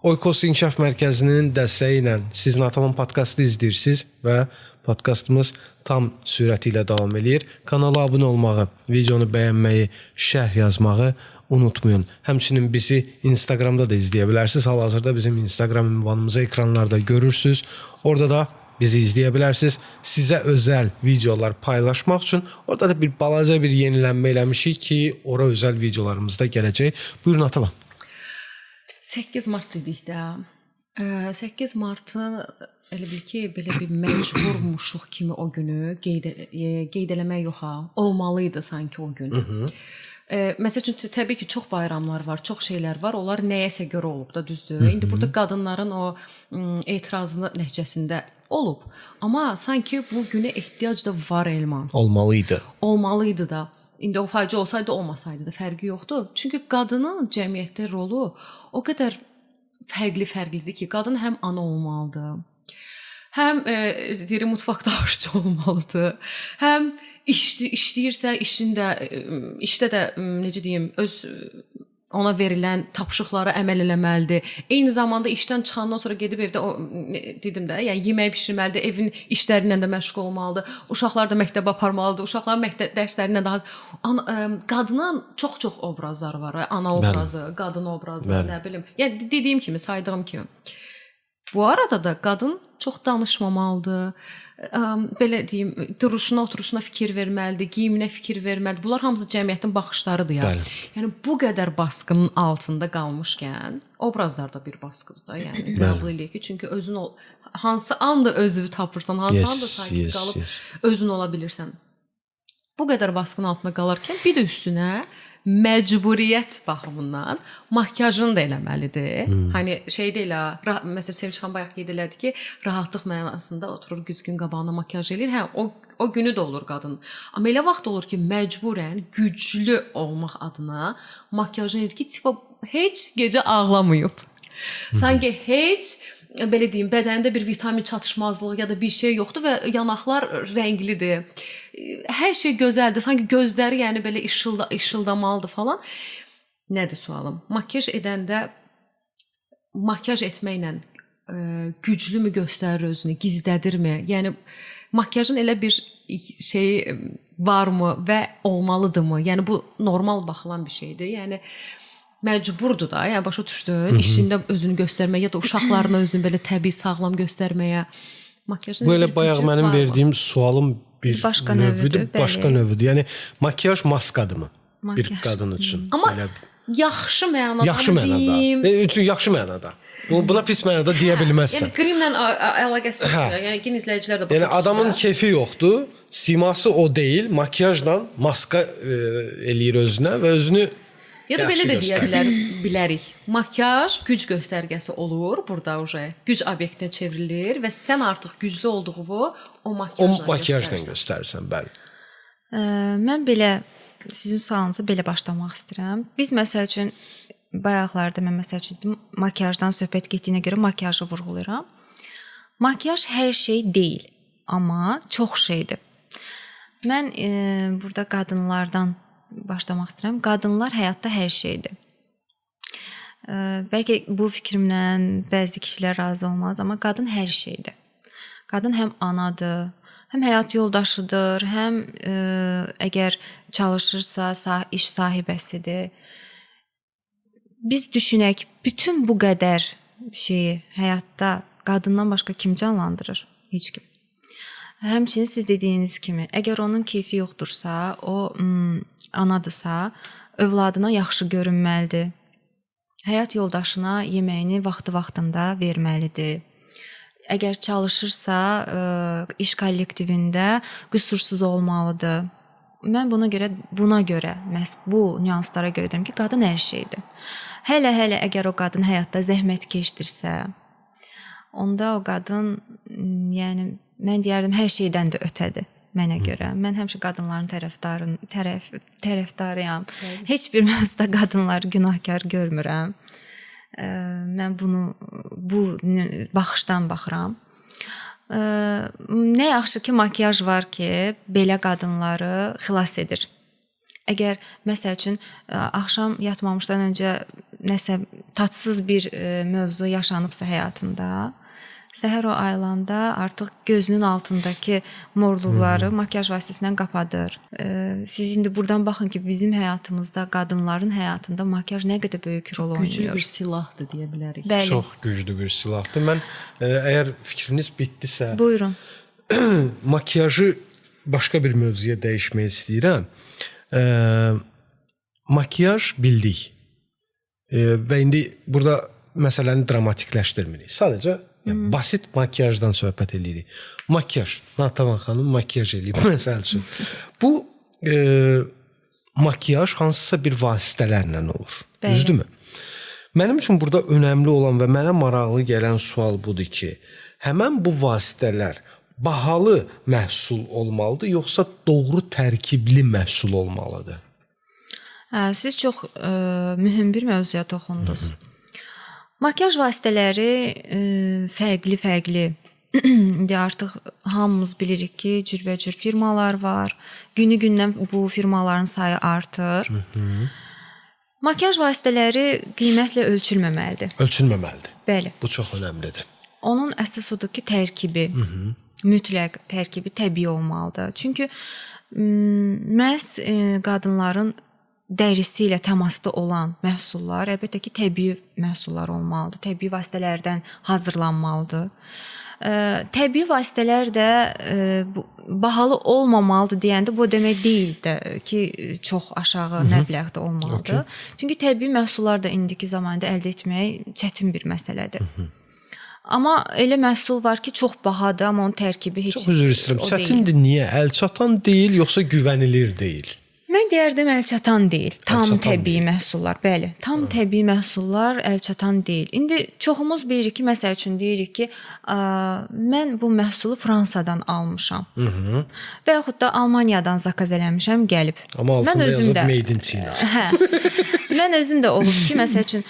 Oykos İnkişaf Mərkəzinin dəstəyi ilə siz Nataman podkastı izləyirsiniz və podkastımız tam sürəti ilə davam edir. Kanala abunə olmağı, videonu bəyənməyi, şərh yazmağı unutmayın. Həmçinin bizi Instagramda da izləyə bilərsiniz. Hal-hazırda bizim Instagram ünvanımızı ekranlarda görürsünüz. Orada da bizi izləyə bilərsiniz. Sizə özəl videolar paylaşmaq üçün orada da bir balaca bir yenilənmə eləmişik ki, ora özəl videolarımız da gələcək. Buyurun Atavan. 8 mart dedik də. 8 martın elə bil ki, belə bir məcburmuşuq kimi o günü qeyd eləmək yox ha. Olmalıydı sanki o gün. Məsəl üçün təbii ki, çox bayramlar var, çox şeylər var. Onlar nəyəsə görə olub da, düzdür. İndi burada qadınların o etirazının nəticəsində olub. Amma sanki bu günə ehtiyac da var Elman. Olmalıydı. Olmalıydı da. İndi o faciə olsaydı, olmasaydı da fərqi yoxdur. Çünki qadının cəmiyyətdə rolu o qədər fərqlidir ki, qadın həm ana olmalıdır, həm deyir mutfaqda aşçı olmalıdır, həm işləyirsə, işdə də necə deyim, öz ona verilən tapşırıqlara əməl eləməlidir. Eyni zamanda işdən çıxandan sonra gedib evdə dedim də, yəni yemək bişirməlidir, evin işləri ilə də məşğul olmalıdır. Uşaqlar da məktəbə aparmalıdır. Uşaqların məktəb dərslərindən daha qadının çox obrazları var. Ana obrazı, qadın obrazı, nə bilim. Yəni dediyim kimi, saydığım kimi. Bu arada da qadın çox danışmamalıdır. Belə deyim, duruşuna, oturuşuna fikir verməlidir, geyiminə fikir verməlidir. Bunlar hamısı cəmiyyətin baxışlarıdır ya. Bəli. Yəni bu qədər baskının altında qalmışkən, obrazlar da bir baskıdır da, yəni qəbul eləyək ki, çünki özün hansı anda özünü tapırsan, hansı anda sakit qalıb özün ola bilirsən. Bu qədər baskının altında qalarkən bir də üstünə məcburiyyət baxımından makiyajını da eləməlidir. Hani şey deyil ha, məsələn Sevinç xanım bayaq qeyd elədi ki, rahatlıq mənasında oturur güzgün qabağına makiyaj eləyir. Hə, o günü də olur qadın. Amma elə vaxt olur ki, məcburən güclü olmaq adına makiyajını eləyir ki, heç gecə ağlamayıb. Sanki heç belə deyim, bədəndə bir vitamin çatışmazlığı ya da bir şey yoxdur və yanaqlar rənglidir. Hər şey gözəldir. Sanki gözləri yəni belə işıldamalıdır falan. Nədir sualım? Makiyaj edəndə makiyaj etməklə güclümü göstərir özünü, gizlədirmi? Yəni makiyajın elə bir şeyi varmı və olmalıdırmı? Yəni bu normal baxılan bir şeydir. Yəni məcburdur da, yəni başa düşdün, işində özünü göstərməyə ya da uşaqlarına özünü belə təbii, sağlam göstərməyə. Makiyajın bu elə bayaq mənim verdiyim sualın bir növüdür, başqa növüdür. Yəni makiyaj maskadırmı bir qadın üçün? Amma yaxşı mənada. Yaxşı mənada. Üçün yaxşı mənada. Buna pis mənada deyə bilməzsən. Yəni qrimlə əlaqəsi yoxdur. Yəni gen izləyicilər də başa yəni adamın keyfi yoxdur, siması o deyil, makiyajla maska eləyir özünə və özünü ya da belə də deyə bilərik. Makiyaj güc göstərgəsi olur burada güc obyektinə çevrilir və sən artıq güclü olduğunu o makiyajla göstərirsən, bəli. Mən belə sizin sualınızı belə başlamaq istəyirəm. Biz məsəl üçün bayaqlarda mən məsəl üçün makiyajdan söhbət getdiyinə görə makiyajı vurğulayıram. Makiyaj hər şey deyil, amma çox şeydir. Mən burada qadınlardan başlamaq istəyirəm. Qadınlar həyatda hər şeydir. Bəlkə bu fikrimdən bəzi kişilər razı olmaz, amma qadın hər şeydir. Qadın həm anadır, həm həyat yoldaşıdır, həm əgər çalışırsa iş sahibəsidir. Biz düşünək, bütün bu qədər şeyi həyatda qadından başqa kim canlandırır? Heç kim. Həmçinin siz dediyiniz kimi, əgər onun keyfi yoxdursa, o anadırsa, övladına yaxşı görünməlidir. Həyat yoldaşına yeməyini vaxtı-vaxtında verməlidir. Əgər çalışırsa, iş kollektivində qüsursuz olmalıdır. Mən buna görə, məhz bu nüanslara görə deyirəm ki, qadın hər şeydir. Hələ əgər o qadın həyatda zəhmət keçdirsə, onda o qadın, yəni mən deyərdim, hər şeydən də ötədir mənə görə. Mən həmişə qadınların tərəfdarıyam. Heç bir mövzuda qadınları günahkar görmürəm. Mən bu baxışdan baxıram. Nə yaxşı ki, makiyaj var ki, belə qadınları xilas edir. Əgər məsəl üçün axşam yatmamışdan öncə nəsə tatsız bir mövzu yaşanıbsa həyatında, Səhər o ayılanda artıq gözünün altındakı morluqları makiyaj vasitəsilə qapadır. Siz indi buradan baxın ki, bizim həyatımızda, qadınların həyatında makiyaj nə qədər böyük rol oynayır. Güclü bir silahdır deyə bilərik. Bəli. Çox güclü bir silahdır. Mən əgər fikriniz bitdisə, Buyurun. makiyajı başqa bir mövzuya dəyişmək istəyirəm. Makiyaj bildik. Və indi burada məsələni dramatikləşdirmirik. Sadəcə basit makiyajdan söhbət edirik. Makiyaj, Natavan xanım makiyaj eləyib məsəl üçün. Bu makiyaj hansısa bir vasitələrlə olur. Düzdürmü? Mənim üçün burada önəmli olan və mənə maraqlı gələn sual budur ki, həmən bu vasitələr bahalı məhsul olmalıdır, yoxsa doğru tərkibli məhsul olmalıdır? Siz çox mühüm bir mövzuya toxundunuz. Makiyaj vasitələri fərqli-fərqli. İndi artıq hamımız bilirik ki, cürbəcür firmalar var. Günü-gündən bu firmaların sayı artır. Makiyaj vasitələri qiymətlə ölçülməməlidir. Ölçülməməlidir. Bəli. Bu çox önəmlidir. Onun əsas odur ki, tərkibi, mütləq tərkibi təbii olmalıdır. Çünki məhz qadınların dərisi ilə təmasda olan məhsullar əlbəttə ki, təbii məhsullar olmalıdır. Təbii vasitələrdən hazırlanmalıdır. Təbii vasitələr də bahalı olmamalıdır deyəndə bu demək deyil də ki, çox aşağı məbləğdə olmalıdır. Çünki təbii məhsullar da indiki zamanda əldə etmək çətin bir məsələdir. Amma elə məhsul var ki, çox bahadır, amma onun tərkibi heç Çox üzr istəyirəm. Çətindir niyə? Əlçatan deyil, yoxsa güvənilir deyil? Mən deyərdim əlçatan deyil, tam Əlçatan təbii deyil. məhsullar, bəli. Tam təbii məhsullar əlçatan deyil. İndi çoxumuz bilirik ki, məsəl üçün deyirik ki, mən bu məhsulu Fransadan almışam. Və yaxud da Almaniyadan zakaz eləmişəm, gəlib. Amma altında yazıb Made in China. Mən özüm də olub ki, məsəl üçün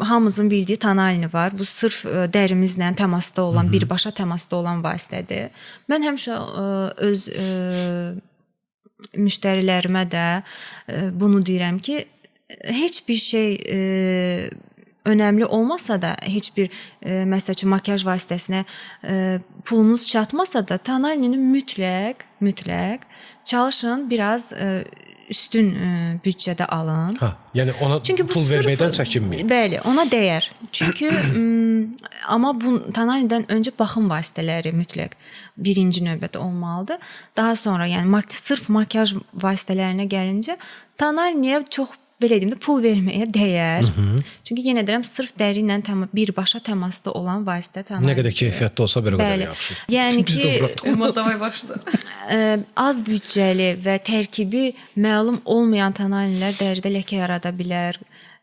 hamımızın bildiyi Tanalini var. Bu sırf dərimizlə təmasda olan, birbaşa təmasda olan vasitədir. Mən həmişə öz müştərilərimə də bunu deyirəm ki, heç bir şey önəmli olmasa da, heç bir məsəl üçün makiyaj vasitəsinə pulunuz çatmasa da, Tanalini mütləq çalışın biraz üstün büdcədə alın. Yəni ona Çünki pul verməkdən çəkinməyin. Bəli, ona dəyər. Çünki amma bu Tanalidən öncə baxım vasitələri mütləq birinci növbədə olmalıdır. Daha sonra, yəni sırf makiyaj vasitələrinə gəlincə, Tanaliniyə çox belə deyim də pul verməyə dəyər. Çünki yenə deyirəm, sırf dəri ilə birbaşa təmasda olan vasitə Tanalini. Nə qədər keyfiyyətli olsa bir o qədər yaxşı. Yəni Biz də ki, Matavay başda. az büdcəli və tərkibi məlum olmayan Tanalinlər dəridə ləkə yarada bilər,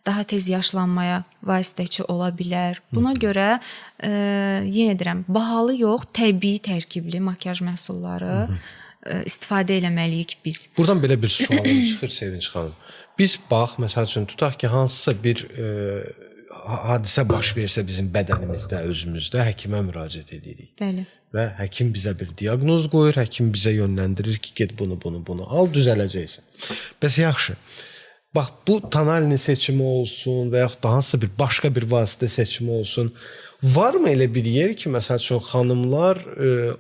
daha tez yaşlanmaya vasitəçi ola bilər. Buna görə yenə deyirəm, bahalı yox, təbii tərkibli makiyaj məhsulları istifadə eləməliyik biz. Buradan belə bir sualım çıxır Sevinç xanım. Biz bax, məsəl üçün tutaq ki, hansısa bir hadisə baş versə bizim bədənimizdə, özümüzdə həkimə müraciət edirik. Bəli. Və həkim bizə bir diaqnoz qoyur, həkim bizə yönləndirir ki, get bunu al, düzələcəksən. Bəs yaxşı. Bax, bu Tanalini seçimi olsun və yaxud da hansısa bir başqa bir vasitə seçimi olsun. Varmı elə bir yer ki, məsəl üçün xanımlar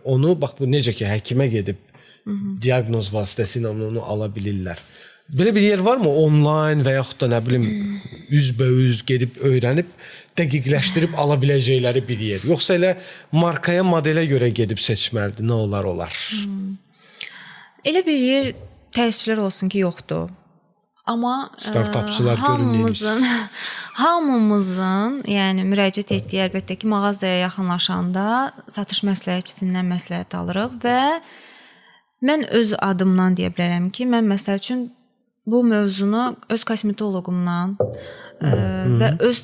onu, bax bu necə ki, həkimə gedib diaqnoz vasitəsilə onu ala bilirlər. Belə bir yer varmı onlayn və yaxud da nə bilim üzbəüz gedib öyrənib dəqiqləşdirib ala biləcəkləri bir yer? Yoxsa elə markaya, modelə görə gedib seçməlidir, nə olar? Elə bir yer təəssüflər olsun ki, yoxdur. Amma startapçılar hamımızın, yəni müraciət etdiyi əlbəttə ki, mağazaya yaxınlaşanda satış məsləhətçisindən məsləhət alırıq və mən öz adımdan deyə bilərəm ki, mən məsəl üçün bu mövzunu öz kosmetoloqumdan və öz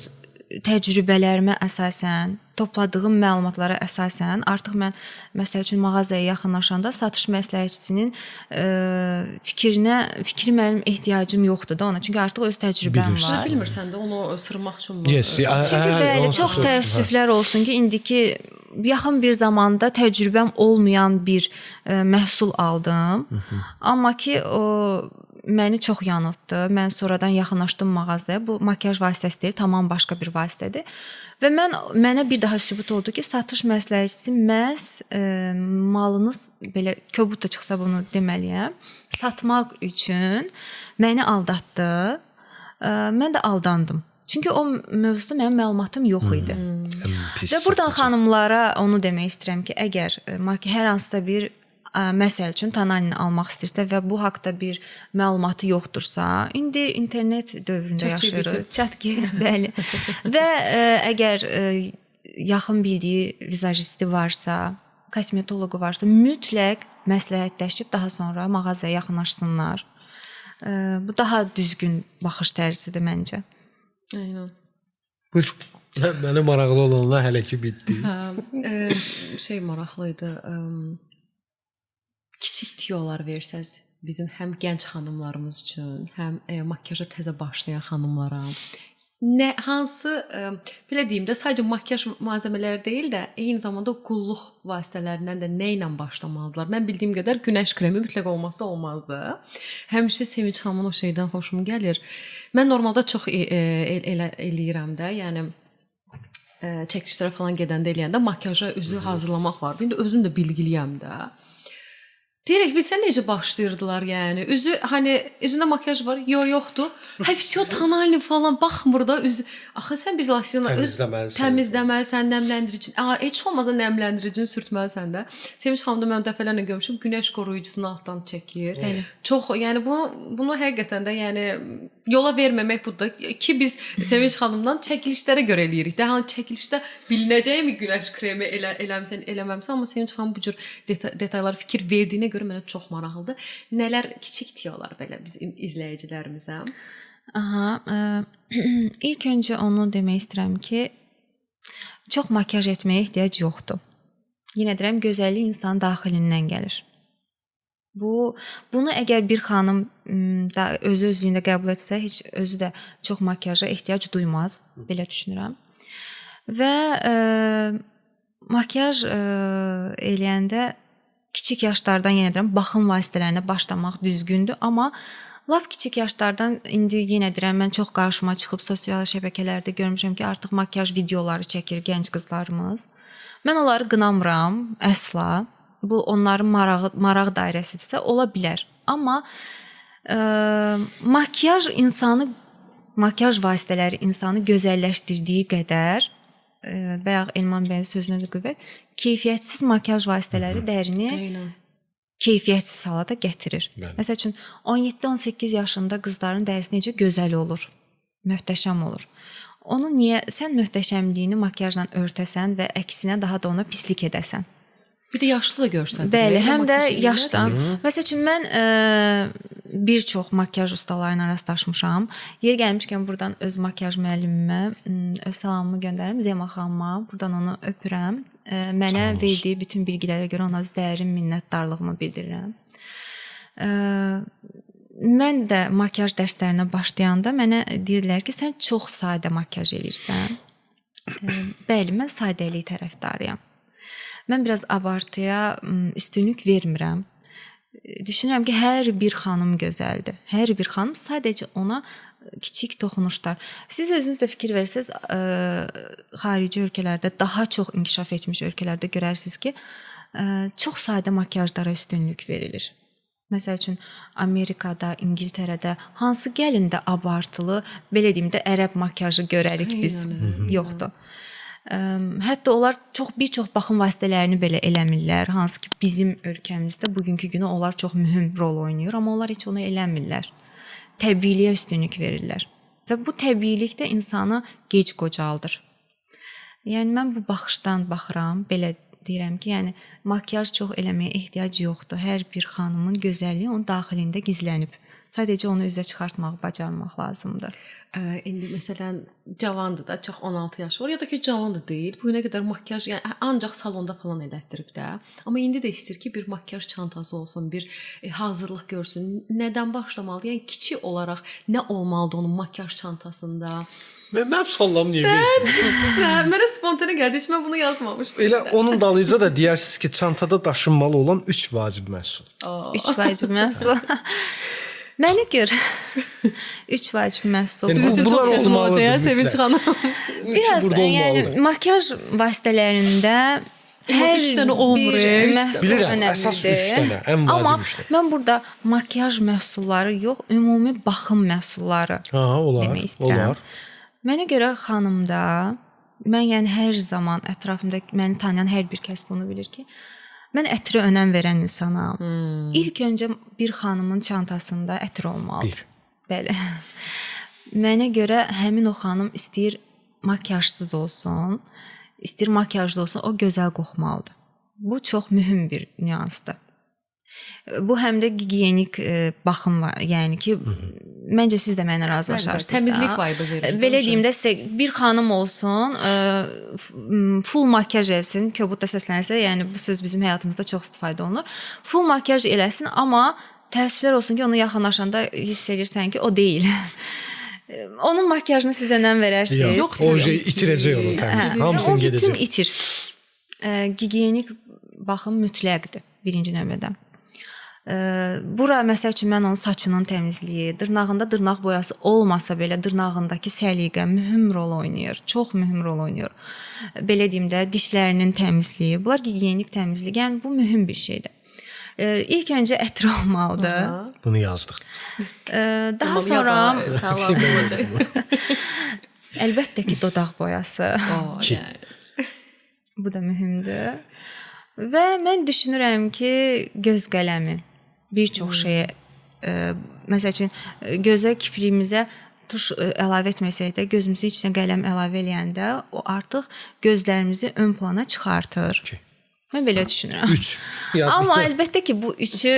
təcrübələrimə əsasən, topladığım məlumatlara əsasən artıq mən məsəl üçün mağazaya yaxınlaşanda satış məsləhətçisinin fikri mənim ehtiyacım yoxdur da ona. Çünki artıq öz təcrübəm var. Bilmirsən də onu sırmaq üçün mu? Çünki bəli, çox təəssüflər olsun ki, indiki yaxın bir zamanda təcrübəm olmayan bir məhsul aldım. Amma ki o məni çox yanıltdı. Mən sonradan yaxınlaşdım mağazaya. Bu makiyaj vasitəsi deyil, tamam başqa bir vasitədir. Və mənə bir daha sübut oldu ki, satış məsləhətçisi məhz malınız belə kobud da çıxsa bunu deməliyəm, satmaq üçün məni aldatdı. Mən də aldandım. Çünki o mövzuda mənim məlumatım yox idi. Və buradan xanımlara onu demək istəyirəm ki, əgər hər hansısa bir məsəl üçün tonalini almaq istəyirsə və bu haqqda bir məlumatı yoxdursa, indi internet dövründə yaşayırıq. ChatGPT, bəli. Və əgər yaxın bildiyi vizajisti varsa, kosmetoloqu varsa, mütləq məsləhətləşib daha sonra mağazaya yaxınlaşsınlar. Bu daha düzgün baxış tərzidir məncə. Aynen. Buyur. Mənə maraqlı olanlar hələ ki bitdi. Şey maraqlıydı. Kiçik tiyolar versəz bizim həm gənc xanımlarımız üçün, həm makiyaja təzə başlayan xanımlara. Hansı belə deyim də, sadəcə makiyaj malzəmələri deyil də, eyni zamanda qulluq vasitələrindən də nə ilə başlamalıdırlar? Mən bildiyim qədər günəş kremi mütləq olmazsa olmazdı. Həmişə Sevinç xanımın o şeydən xoşum gəlir. Mən normalda çox eləyirəm də, yəni çəkilişlərə falan gedəndə eləyəndə makiyaja üzü hazırlamaq vardı. İndi özüm də bilgiliyəm də. Deyirək bilsən necə başlayırdılar yəni. Üzü hani üzündə makiyaj var, yoxdur. Всё tonalni falan baxmır da üzü. Axı sən biz losyonu təmizləməlisən, nəmləndirici. Heç olmazsa nəmləndiricini sürtməlisən də. Sevinç xanım da mən dəfələrlə görmüşəm, günəş qoruyucusunu altdan çəkir. Çox, yəni bunu həqiqətən də yəni yola verməmək budur ki, biz Sevinç xanımdan çəkilişlərə görə eləyirik. Də hani çəkilişdə bilinəcəyimi günəş kremi eləməmsən, eləməmsən, amma Sevinç xanım bu cür detallara fikir verdiyinə görə mənə çox maraqlıdır. Nələr kiçik tiyolar belə bizim izləyicilərimizə? İlk öncə onu demək istəyirəm ki, çox makiyaj etməyə ehtiyac yoxdur. Yenə deyirəm, gözəllik insanın daxilindən gəlir. Bunu əgər bir xanım da özü-özlüyündə qəbul etsə, heç özü də çox makiyaja ehtiyac duymaz, belə düşünürəm. Və makiyaj eləyəndə kiçik yaşlardan yenə deyirəm, baxım vasitələrinə başlamaq düzgündür, amma lap kiçik yaşlardan indi yenə deyirəm, mən çox qarşıma çıxıb sosial şəbəkələrdə görmüşəm ki, artıq makiyaj videoları çəkir gənc qızlarımız. Mən onları qınamıram əsla. Bu onların maraq dairəsidirsə ola bilər. Amma makiyaj vasitələri insanı gözəlləşdirdiyi qədər bayaq Elman bəyin sözünə də qüvvət, keyfiyyətsiz makiyaj vasitələri dərini keyfiyyətsiz hala da gətirir. Məsəl üçün 17-18 yaşında qızların dərisi necə gözəl olur, möhtəşəm olur. Onu niyə sən möhtəşəmliyini makiyajla örtəsən və əksinə daha da ona pislik edəsən? Bir də yaşlı da görsən. Bəli, həm də yaşdan. Məsəl üçün mən bir çox makiyaj ustalarıyla rastlaşmışam. Yer gəlmişkən buradan öz makiyaj müəllimimə öz salamımı göndərirəm, Zema xanıma. Buradan onu öpürəm. Mənə verdiyi bütün bilgilərə görə ona öz dərin minnətdarlığımı bildirirəm. Mən də makiyaj dərslərinə başlayanda mənə deyirdilər ki, sən çox sadə makiyaj eləyirsən. Bəli, mən sadəlik tərəfdarıyam. Mən biraz abartıya üstünlük vermirəm. Düşünürəm ki, hər bir xanım gözəldir. Hər bir xanım sadəcə ona kiçik toxunuşlar. Siz özünüz də fikir versəz, xarici ölkələrdə, daha çox inkişaf etmiş ölkələrdə görərsiniz ki, çox sadə makiyajlara üstünlük verilir. Məsəl üçün Amerikada, İngiltərədə hansı gəlində abartılı, belə deyim də ərəb makiyajı görərik biz, yoxdur. Hətta onlar bir çox baxım vasitələrini belə eləmirlər, hansı ki bizim ölkəmizdə bugünkü günə onlar çox mühüm rol oynayır, amma onlar heç onu eləmirlər. Təbiiliyə üstünlük verirlər. Və bu təbiilik də insanı gec qocaldır. Yəni mən bu baxışdan baxıram, belə deyirəm ki, yəni makiyaj çox eləməyə ehtiyac yoxdur. Hər bir xanımın gözəlliyi onun daxilində gizlənib. Sadəcə onu üzə çıxartmağı bacarmaq lazımdır. İndi məsələn cavandır da, çox 16 yaşı var ya da ki cavan da deyil. Bu günə qədər makiyaj yəni ancaq salonda falan elətdirib də. Amma indi də istəyir ki, bir makiyaj çantası olsun, bir hazırlıq görsün. Nədən başlamalı? Yəni kiçik olaraq nə olmalıdır onun makiyaj çantasında? Mən suallarımı niyə verirsən? Mənə spontane gəldi, heç mən bunu yazmamışdım. Elə onun dalıyca da deyirsiniz ki, çantada daşınmalı olan 3 vacib məhsul. 3 vacib məhsul. Mənə görə 3 vacib məhsul. Yəni, Sizin üçün bunlar çox çətin olmalıdır olacaq, mütləq. Sevinç xanım. Biraz burada olmalıdır. yəni makyaj vasitələrində hər üç dənə olmur, bir üç məhsul Bilirəm, önəmlidir. əsas 3 dənə, ən Amma vacib 3 dənə. mən burada makyaj məhsulları yox, ümumi baxım məhsulları Olar, demək istəyirəm. olar. Mənə görə xanımda mən yəni hər zaman ətrafımda məni tanıyan hər bir kəs bunu bilir ki, mən ətrə önəm verən insanam. İlk öncə bir xanımın çantasında ətr olmalıdır. Bəli. Mənə görə həmin o xanım istəyir makyajsız olsun, istəyir makyajlı olsun, o gözəl qoxmalıdır. Bu çox mühüm bir nüansdır. Bu həm də gigiyenik baxım var. Yəni ki, məncə siz də mənimlə razılaşarsınız. Təmizlik vibe verir. Belə deyim də sizə bir xanım olsun, full makyaj etsin, kobud da səslənsə, yəni bu söz bizim həyatımızda çox istifadə olunur. Full makyaj eləsin, amma təəssüflər olsun ki, onu yaxınlaşanda hiss edirsən ki, o deyil. Onun makyajına siz önəm verərsiniz. Yox, o şey itirəcək onu təzə. Hamısını gedəcək. Bütün itir. Gigiyenik baxım mütləqdir birinci növbədə. Bura məsəl üçün mən onun saçının təmizliyi, dırnağında dırnaq boyası olmasa belə dırnağındakı səliqə mühüm rol oynayır. Çox mühüm rol oynayır. Belə deyim də dişlərinin təmizliyi, bunlar gigiyenik təmizlik. Yəni bu mühüm bir şeydir. İlk öncə ətr olmalıdır. Bunu yazdıq. Daha sonra sağlam olacaq. əlbəttə ki dodaq boyası. Ki. Bu da mühümdür. Və mən düşünürəm ki, göz qələmi bir çox şeyə məsəl üçün gözə kipriyimizə tuş əlavə etməsək də gözümüzün içinə qələm əlavə eləyəndə o artıq gözlərimizi ön plana çıxartır. Mən belə düşünürəm. 3. Amma əlbəttə ki, bu üçü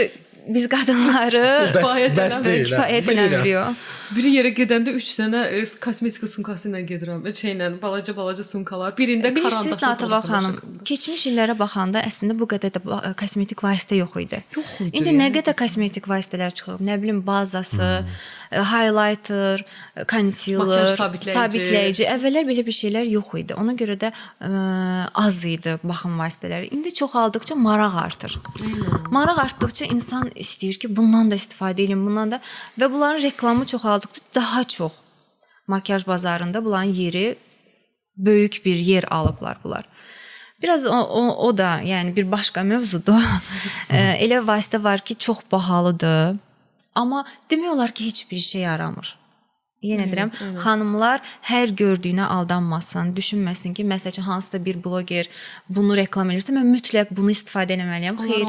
biz qadınları bəs deyil. kifayət eləmir. Biri yerə gedəndə 3 dənə kosmetika sumkası ilə gedirəm. Şeylə balaca sumkalar. Birində Bilirsiniz karandaş. Natava xanım, keçmiş illərə baxanda əslində bu qədər də kosmetik vasitə yox idi. Yox idi. İndi nə qədər kosmetik vasitələr çıxıb, nə bilim bazası, highlighter, concealer, sabitləyici. Əvvəllər belə bir şeylər yox idi. Ona görə də az idi baxım vasitələri. İndi çoxaldıqca maraq artır. Maraq artdıqca insan istəyir ki, bundan da istifadə edin, bundan da və bunların reklamı çoxaldıqca daha çox makyaj bazarında bunların yeri böyük bir yer alıblar bunlar. Biraz o da yəni bir başqa mövzudur. Elə vasitə var ki, çox bahalıdır. Amma demək olar ki, heç bir şey yaramır. Yenə deyirəm, xanımlar hər gördüyünə aldanmasın, düşünməsin ki, məsələn hansısa bir bloger bunu reklam edirsə, mən mütləq bunu istifadə etməliyəm. Xeyr,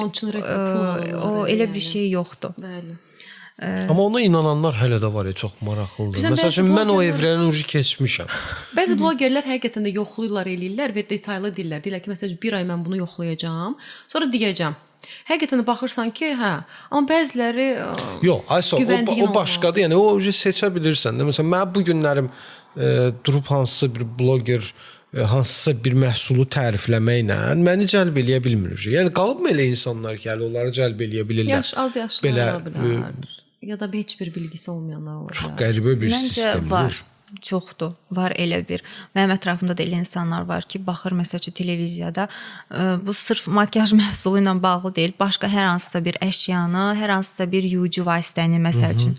o elə bir şey yoxdur. Bəli. Amma ona inananlar hələ də var ya, çox maraqlıdır. Məsəl üçün mən o evrəni ucu keçmişəm. Bəzi blogerlər həqiqətən də yoxlayırlar, eləyirlər və detallı deyirlər. Deyirlər ki, məsələn bir ay mən bunu yoxlayacağam, sonra deyəcəm. Həqiqətən də baxırsan ki, hə, amma bəziləri Yox, ayso, o başqadır. Yəni o seçə bilirsən də. Məsələn, mən bu günlərim durub hansısa bir bloger hansısa bir məhsulu tərifləməklə məni cəlb eləyə bilmir. Yəni qalıbmı elə insanlar ki, hələ onları cəlb eləyə bilirlər? az yaşlı ola bilər. Ya da heç bir bilgisi olmayanlar olar. Çox qəribə bir sistemdir. Məncə var. Çoxdur. Var elə bir. Mənim ətrafımda da elə insanlar var ki, baxır məsələn televiziyada bu sırf makyaj məhsulu ilə bağlı deyil, başqa hər hansısa bir əşyanı, hər hansısa bir yuyucu vasitəni məsəl üçün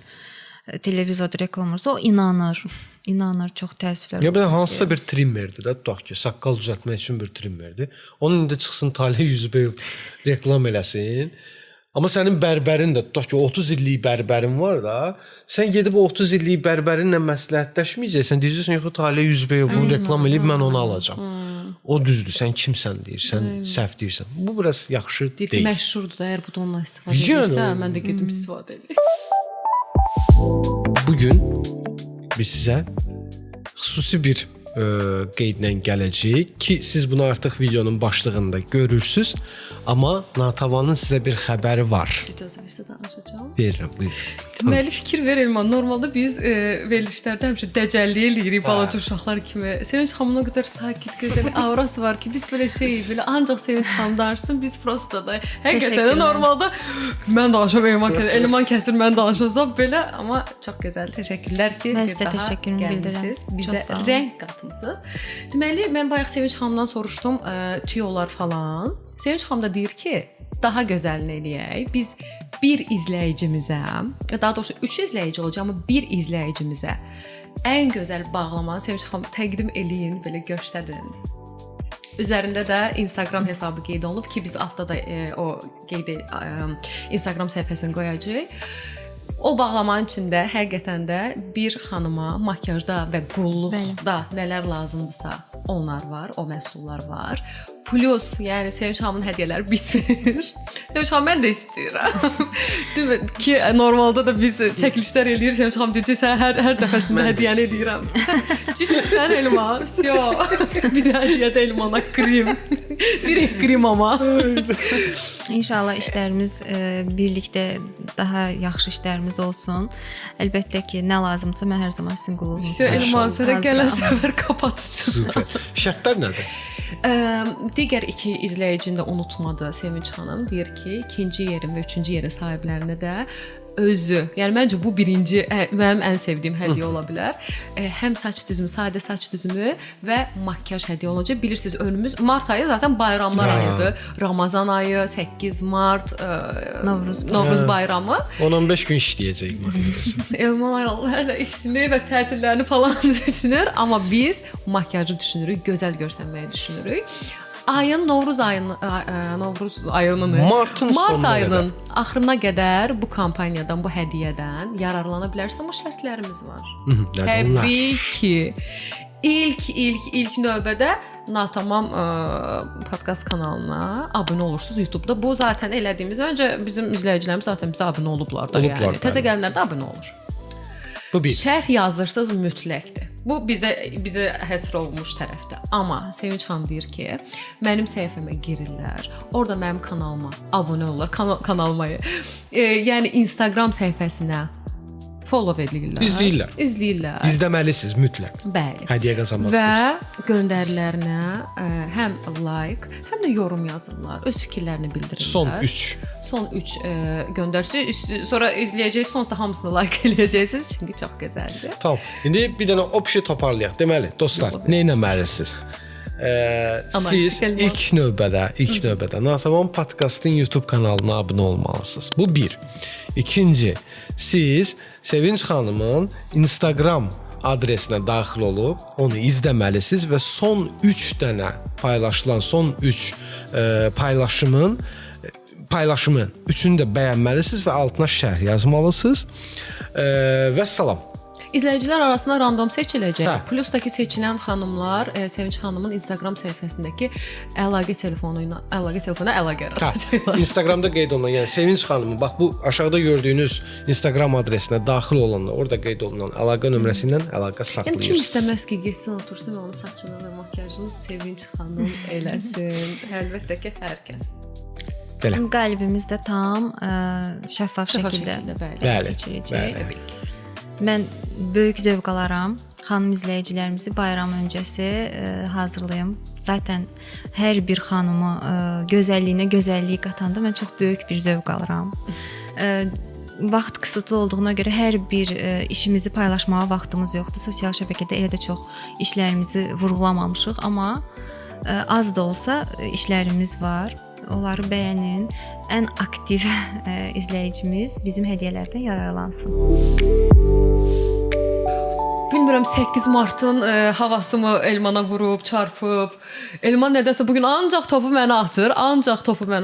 televizorda reklam olursa o inanır. İnanır, çox təəssüflər. Ya ben hansısa bir trimmerdir də, tutaq ki, saqqal düzəltmək üçün bir trimmerdir. Onun indi çıxsın Talih Yüzbəyev reklam eləsin. Amma sənin bərbərin də tutaq ki, 30 illik bərbərin var da, sən gedib o 30 illik bərbərinlə məsləhətləşməyəcəksən. Deyirsən yox, Talih Yüzbəyev bunu reklam eləyib, mən onu alacağam. O düzdür, sən kimsən deyirsən, səhv deyirsən. Bu biraz yaxşı deyil. Deyir ki, məşhurdur da, əgər bu da onunla istifadə edirsə, mən də gedim istifadə edim. Bugün biz sizə xüsusi bir qeydlə gələcəyik ki, siz bunu artıq videonun başlığında görürsüz, amma Natavanın sizə bir xəbəri var. İcazə versə danışacağam. Verirəm, buyurun. Deməli fikir ver Elman. Normalda biz verilişlərdə həmişə dəcəllik eləyirik balaca uşaqlar kimi. Sevinç xanımın o qədər sakit, gözəl aurası var ki, biz belə belə ancaq Sevinç xanım danışsın, biz prosta da həqiqətən normalda mən danışam, Elman kəsir, mən danışırsam belə, amma çox gözəl. Təşəkkürlər ki, bir daha gəlmisiniz. Bizə rəng qatmısınız. Deməli, mən bayaq Sevinç xanımdan soruşdum tüyolar falan. Sevinç xanım da deyir ki, daha gözəlini eləyək. Biz bir izləyicimizə, daha doğrusu 3 izləyici olacaq, amma bir izləyicimizə ən gözəl bağlamanı Sevinç xanım təqdim eləyin, belə göstərin. Üzərində də Instagram hesabı qeyd olunub ki, biz altda da o Instagram səhifəsini qoyacağıq. O bağlamanın içində həqiqətən də bir xanıma makiyajda və qulluqda nələr lazımdırsa onlar var, o məhsullar var. Plus, yəni Sevinç xanımın hədiyyələri bitmir. Sevinç xanım mən də istəyirəm. Ki normalda da biz çəkilişlər eləyirik. Sevinç xanım deyəcək, sən hər dəfəsində hədiyyəni eləyirəm. Ciddisən Elman? Всё. Bir hədiyyə də Elmana krem. Direkt krem ama. İnşallah işlərimiz birlikdə daha yaxşı işlərimiz olsun. Əlbəttə ki, nə lazımsa mən hər zaman sizin qulluğunuzda. Elman, sənə gələn səfər kapatıcıdır. Super. Şərtlər nədir? Digər iki izləyicini də unutmadı Sevinç xanım. Deyir ki, ikinci yerin və üçüncü yerin sahiblərinə də özü, yəni məncə bu birinci mənim ən sevdiyim hədiyyə ola bilər. Həm saç düzümü, sadə saç düzümü və makiyaj hədiyyə olacaq. Bilirsiniz, önümüz mart ayı zaten bayramlar ayıdır. Ramazan ayı, 8 mart, Novruz bayramı. 10-15 gün işləyəcək makiyaj. Elman Allah hələ işini və tətillərini falan düşünür, amma biz makiyajı düşünürük, gözəl görsənməyi düşünürük. Novruz ayının Mart ayının axırına qədər bu kampaniyadan, bu hədiyyədən yararlana bilərsə, amma şərtlərimiz var. Təbii ki, ilk növbədə Natamam podkast kanalına abunə olursunuz YouTube-da. Bu zaten elədiyimiz, öncə bizim izləyicilərimiz zaten bizə abunə olublar da, yəni. Təzə gələnlər də abunə olur. Bu bir. Şərh yazırsınız mütləqdir. Bu bizə həsr olunmuş tərəfdə. Amma Sevinç xanım deyir ki, mənim səhifəmə girirlər. Orada mənim kanalıma abunə olurlar, kanalıma. Yəni Instagram səhifəsinə follow edirlər. İzləyirlər. İzləməlisiniz mütləq. Bəli. Hədiyyə qazanmaq istəyirsiniz. Və göndərilərinə həm like, həm də yorum yazırlar. Öz fikirlərini bildirirlər. Son 3 göndərsiniz. Sonra izləyəcəksiniz, sonrasında hamısını like eləyəcəksiniz, çünki çox gözəldir. Tamam. İndi bir dənə o şey toparlayaq. Deməli, dostlar, nə etməlisiniz? Siz ilk növbədə Natamam podkastın YouTube kanalına abunə olmalısınız. Bu bir. İkinci, siz Sevinç xanımın Instagram adresinə daxil olub onu izləməlisiniz və son 3 dənə paylaşılan son 3 paylaşımın üçünü də bəyənməlisiniz və altına şərh yazmalısınız. Və salam. İzləyicilər arasında random seçiləcək. Plusdakı seçilən xanımlar Sevinç xanımın Instagram səhifəsindəki əlaqə telefona əlaqə yaradacaqlar. Instagramda qeyd olunan, yəni Sevinç xanımın bax bu aşağıda gördüyünüz Instagram adresinə daxil olanda orada qeyd olunan əlaqə nömrəsi ilə əlaqə saxlayırsınız. Yəni kim istəməz ki, getsin otursun və onun saçını və makiyajını Sevinç xanım eləsin. Əlbəttə ki, hər kəs. Bizim qəlbimizdə tam şəffaf şəkildə seçiləcək. Mən böyük zövq alaram. Xanım izləyicilərimizi bayram öncəsi hazırlayım. Zaten hər bir xanımı gözəlliyinə gözəllik qatanda mən çox böyük bir zövq alıram. Vaxt qısıtlı olduğuna görə hər bir işimizi paylaşmağa vaxtımız yoxdur. Sosial şəbəkədə elə də çox işlərimizi vurğulamamışıq, amma az da olsa işlərimiz var. Onları bəyənin. Ən aktiv izləyicimiz bizim hədiyyələrdən yararlansın. Bilmirəm 8 martın havası mı Elmana vurub, çarpıb. Elman nədəsə bugün ancaq topu mənə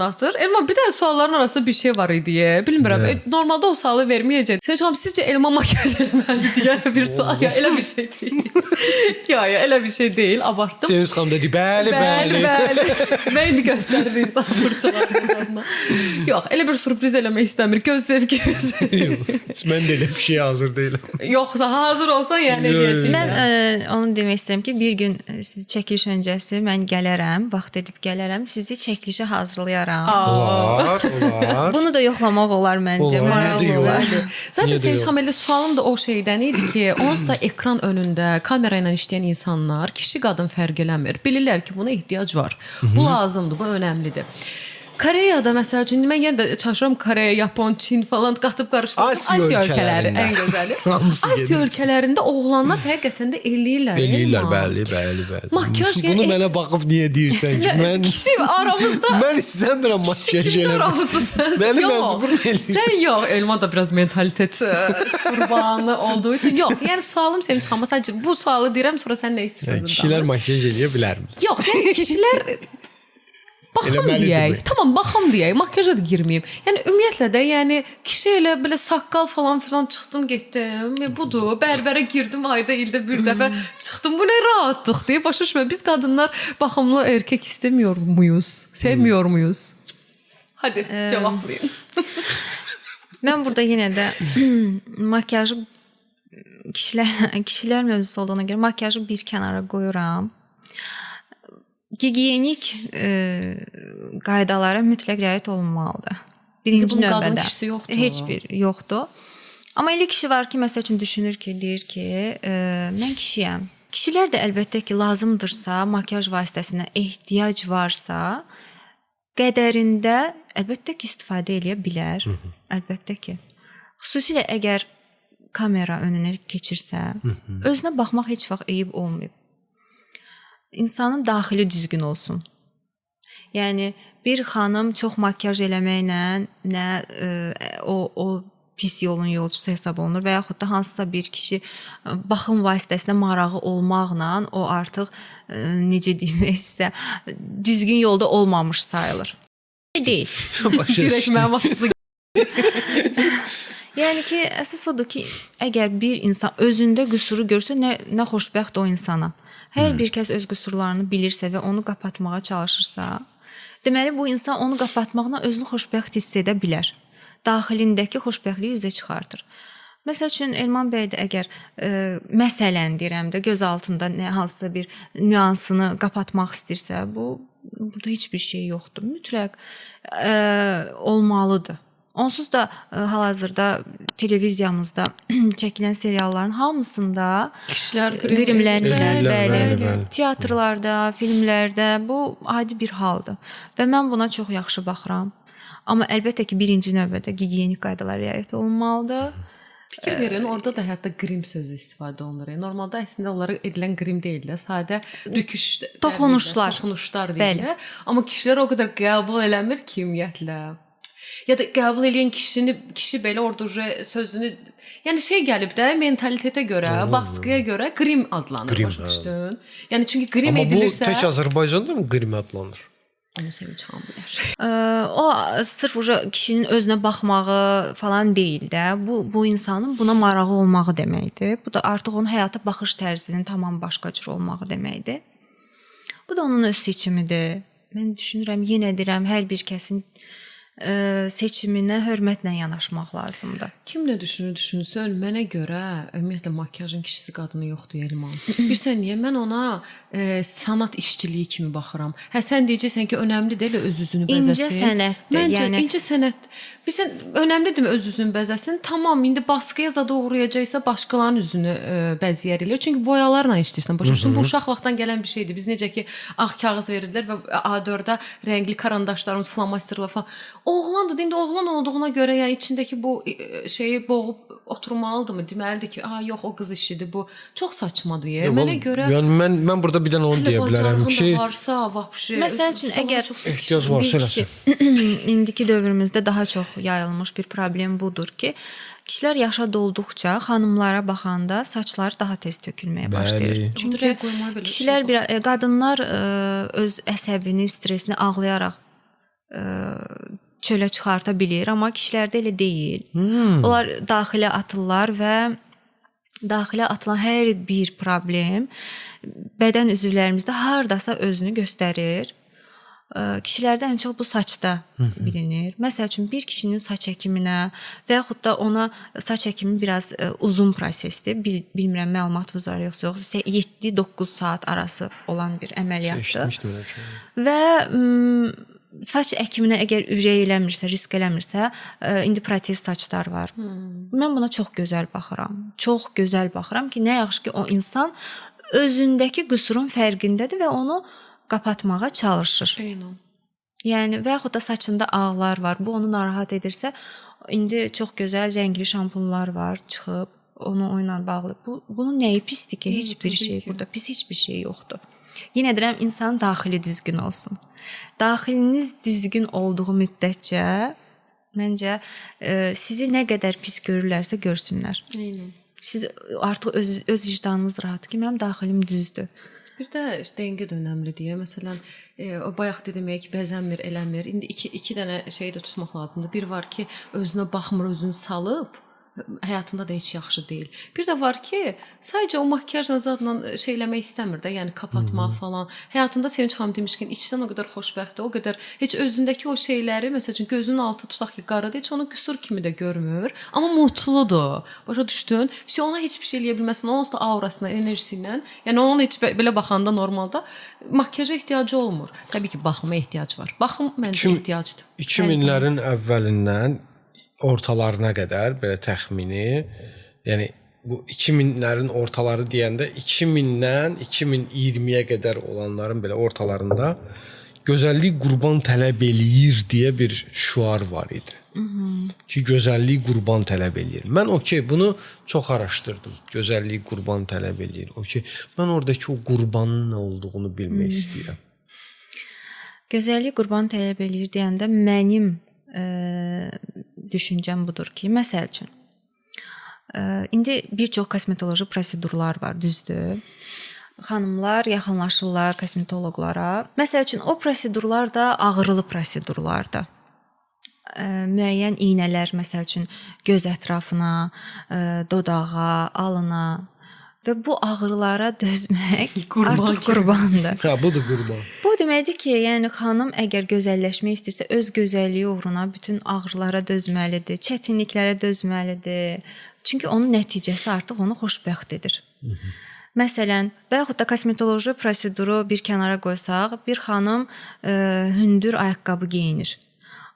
atır. Elman bir də sualların arasında bir şey var idi. Bilmirəm, normalda o sualı verməyəcək. Sən şu an sizcə Elman makiyaj eləməlidir deyə bir sual. Ya elə bir şey deyil. ya elə bir şey deyil, abartdım. Sevinç xanım dedi, bəli. Mən indi göstərir insan fırçalarını. Yox, elə bir sürpriz eləmək istəmir. Göz sevgimiz. Mən də elə bir şey hazır deyiləm. Yoxsa hazır olsan yəni gələcək. Mən onu demək istəyirəm ki, bir gün sizi çəkiliş öncəsi mən gələrəm, vaxt edib gələrəm, sizi çəkilişə hazırlayaram. Olar. Bunu da yoxlamaq olar məncə. Zaten Sevinç xanım elə sualım da o şeydən idi ki, onsuz da ekran önündə kamera ilə işləyən insanlar kişi qadın fərq eləmir. Bilirlər ki, buna ehtiyac var. Bu lazımdır, bu önəmlidir. Koreyada məsəl üçün mən yenə də çalışıram Koreya, Yapon, Çin falan qatıb qarışdırdım. Asiya ölkələri ən gözəli. Asiya ölkələrində oğlanlar həqiqətən də eləyirlər. Eləyirlər, bəli. Makyaj bunu mənə baxıb niyə deyirsən ki, mən kişi aramızda mən istəmirəm makyaj eləmək. Məni məcbur eləyirsən. Sən yox, Elman da biraz mentalitet qurbanı olduğu üçün yox. Yəni sualım sənin üçün amma sadəcə bu sualı deyirəm, sonra sən nə istəyirsən? Kişilər makyaj eləyə bilərmi? Yox, yəni kişilər baxım deyək. Tamam, baxım deyək. Makyaja da girməyim. Yəni ümumiyyətlə də, yəni kişi elə belə saqqal falan filan çıxdım, getdim. Budur, bərbərə girdim ayda, ildə bir dəfə çıxdım. Bu nə rahatlıq deyə başa düşmürəm. Biz qadınlar baxımlı erkek istemiyor muyuz? Sevmiyor muyuz? Hadi cavablayın. Mən burada yenə də makyajı kişilər mövzusu olduğuna görə makyajı bir kənara qoyuram. Gigiyenik qaydalara mütləq riayət olunmalıdır. Birinci növbədə heç bir yoxdur. Amma elə kişi var ki, məsəl üçün düşünür ki, deyir ki, mən kişiyəm. Kişilər də əlbəttə ki, lazımdırsa, makyaj vasitəsinə ehtiyac varsa, qədərində əlbəttə ki, istifadə edə bilər. Əlbəttə ki. Xüsusilə əgər kamera önünə keçirsə, özünə baxmaq heç vaxt eyib olmayıb. İnsanın daxili düzgün olsun. Yəni bir xanım çox makyaj eləməklə nə o pis yolun yolçusu hesab olunur və yaxud da hansısa bir kişi baxım vasitəsinə marağı olmaqla o artıq necə deyim sizə düzgün yolda olmamış sayılır. Deyil. Direkt mənim açısı. Yəni ki, əsas odur ki, əgər bir insan özündə qüsuru görsə, nə xoşbəxt o insana. Hər bir kəs öz qüsurlarını bilirsə və onu qapatmağa çalışırsa, deməli bu insan onu qapatmaqla özünü xoşbəxt hiss edə bilər. Daxilindəki xoşbəxtliyi üzə çıxardır. Məsəl üçün Elman bəy də əgər məsələn deyirəm də göz altında nə hansısa bir nüansını qapatmaq istəyirsə, burada heç bir şey yoxdur. Mütləq olmalıdır. Onsuz da hal-hazırda televiziyamızda çəkilən serialların hamısında kişilər qrimlənirlər, bəli. Teatrlarda, filmlərdə bu adi bir haldır və mən buna çox yaxşı baxıram. Amma əlbəttə ki, birinci növbədə gigiyenik qaydalara riayət olunmalıdır. Fikir verin, orada da hətta qrim sözü istifadə olunur. Normalda əslində onlara edilən qrim deyirlər, sadə rüküş, toxunuşlar deyirlər. Amma kişilər o qədər qəbul eləmir ki, ümumiyyətlə. Ya da qəbul edən kişi belə orada sözünü, yəni şey gəlib də mentalitetə görə, baskıya görə qrim adlanır, başa düşdün? Yəni çünki qrim edilirsə... Amma bu tək Azərbaycanda mı qrim adlanır? Onu Sevinç xanım bilər. O sırf kişinin özünə baxmağı falan deyil də. Bu insanın buna marağı olmağı deməkdir. Bu da artıq onun həyata baxış tərzinin tamam başqa cür olmağı deməkdir. Bu da onun öz seçimidir. Mən düşünürəm, yenə deyirəm, hər bir kəsin seçiminə hörmətlə yanaşmaq lazımdır. Kim nə düşünsün, mənə görə ümumiyyətlə makyajın kişisi qadını yoxdur Elman. Bilirsən niyə? Mən ona sanat işçiliyi kimi baxıram. Hə sən deyəcəksən ki, önəmli deyil öz üzünü bəzəsin. İncə sənətdir. Məncə yəni incə sənət. Bilirsən önəmlidirmi öz üzünü bəzəsin? Tamam, indi baskıya zada uğrayacaqsa başqalarının üzünü bəzəyər eləyir. Çünki boyalarla işləyirsən. Başa düşdün? Bu uşaq vaxtdan gələn bir şeydir. Biz necə ki ağ kağız verirdilər və A4-də rəngli karandaşlarımız, flomasterlər falan. Oğlandır, indi oğlan olduğuna görə, yəni içindəki bu şeyi boğub oturmalıdırmı? Deməlidir ki, yox o qız işidir. Bu çox saçmadır. Mənə görə yəni mən burada bir dənə onu deyə bilərəm ki, varsa, vəbşi. Məsəl üçün əgər ehtiyac varsa eləsin. İndiki dövrümüzdə daha çox yayılmış bir problem budur ki, kişilər yaşa dolduqca xanımlara baxanda saçları daha tez tökülməyə başlayır. Çünki kişilər qadınlar öz əsəbini, stresini ağlayaraq çölə çıxarta bilir, amma kişilərdə elə deyil. Onlar daxilə atırlar və daxilə atılan hər bir problem bədən üzvlərimizdə hardasa özünü göstərir. Kişilərdə ən çox bu saçda bilinir. Məsəl üçün bir kişinin saç əkiminə və yaxud da ona saç əkimi biraz uzun prosesdir. Bilmirəm məlumatınız var yoxsa 7-9 saat arası olan bir əməliyyatdır. Və saç əkiminə əgər ürək eləmirsə, risk eləmirsə, indi protez saçlar var. Mən buna çox gözəl baxıram. Çox gözəl baxıram ki, nə yaxşı ki o insan özündəki qüsurun fərqindədir və onu qapatmağa çalışır. Yəni və yaxud da saçında ağlar var. Bu onu narahat edirsə, indi çox gözəl rəngli şampunlar var, çıxıb onu onunla bağlı. Bunun nəyi pisdir ki? Heç bir şey burada pis heç bir şey yoxdur. Yenə deyirəm, insanın daxili düzgün olsun. Daxiliniz düzgün olduğu müddətcə məncə sizi nə qədər pis görürlərsə görsünlər. Eynən. Siz artıq öz vicdanınız rahatdır ki, mənim daxilim düzdür. Bir də dəngə də önəmlidir. Məsələn, o bayaq dedim ki, bəzənmir, eləmir. İndi iki dənə şey də tutmaq lazımdır. Bir var ki, özünə baxmır, özünü salıb, həyatında da heç yaxşı deyil. Bir də var ki, sadəcə o makiyajla zadla şey eləmək istəmir də, yəni kapatmaq falan. Həyatında Sevinç xanım demişkən, içdən o qədər xoşbəxtdir, o qədər heç özündəki o şeyləri, məsəl üçün gözünün altı tutaq ki, qaradır, heç onu qüsur kimi də görmür, amma mutludur. Başa düşdün? Ona heç bir şey eləyə bilməsin, onun da aurasına, enerjisindən, yəni onun heç belə baxanda normalda makiyaja ehtiyacı olmur. Təbii ki, baxıma ehtiyac var. Baxım məncə ehtiyacdır. 2000-lərin əvvəlindən ortalarına qədər belə təxmini, yəni bu 2000-lərin ortaları deyəndə 2000-dən 2020-yə qədər olanların belə ortalarında gözəllik qurban tələb eləyir deyə bir şüar var idi. Ki gözəllik qurban tələb eləyir. Mən bunu çox araşdırdım. Gözəllik qurban tələb eləyir. Mən oradakı o qurbanın nə olduğunu bilmək istəyirəm. Gözəllik qurban tələb eləyir deyəndə mənim düşüncəm budur ki, məsəl üçün indi bir çox kosmetoloji prosedurlar var, düzdür? Xanımlar yaxınlaşırlar kosmetoloqlara. Məsəl üçün o prosedurlar da ağrılı prosedurlardır. Müəyyən iynələr, məsəl üçün göz ətrafına, dodağa, alına və bu ağrılara dözmək artıq qurbandır. Budur qurban. Bu deməkdir ki, yəni xanım əgər gözəlləşmək istəyirsə, öz gözəlliyi uğruna bütün ağrılara dözməlidir, çətinliklərə dözməlidir. Çünki onun nəticəsi artıq onu xoşbəxt edir. Məsələn, və yaxud da kosmetoloji proseduru bir kənara qoysaq, bir xanım hündür ayaqqabı geyinir.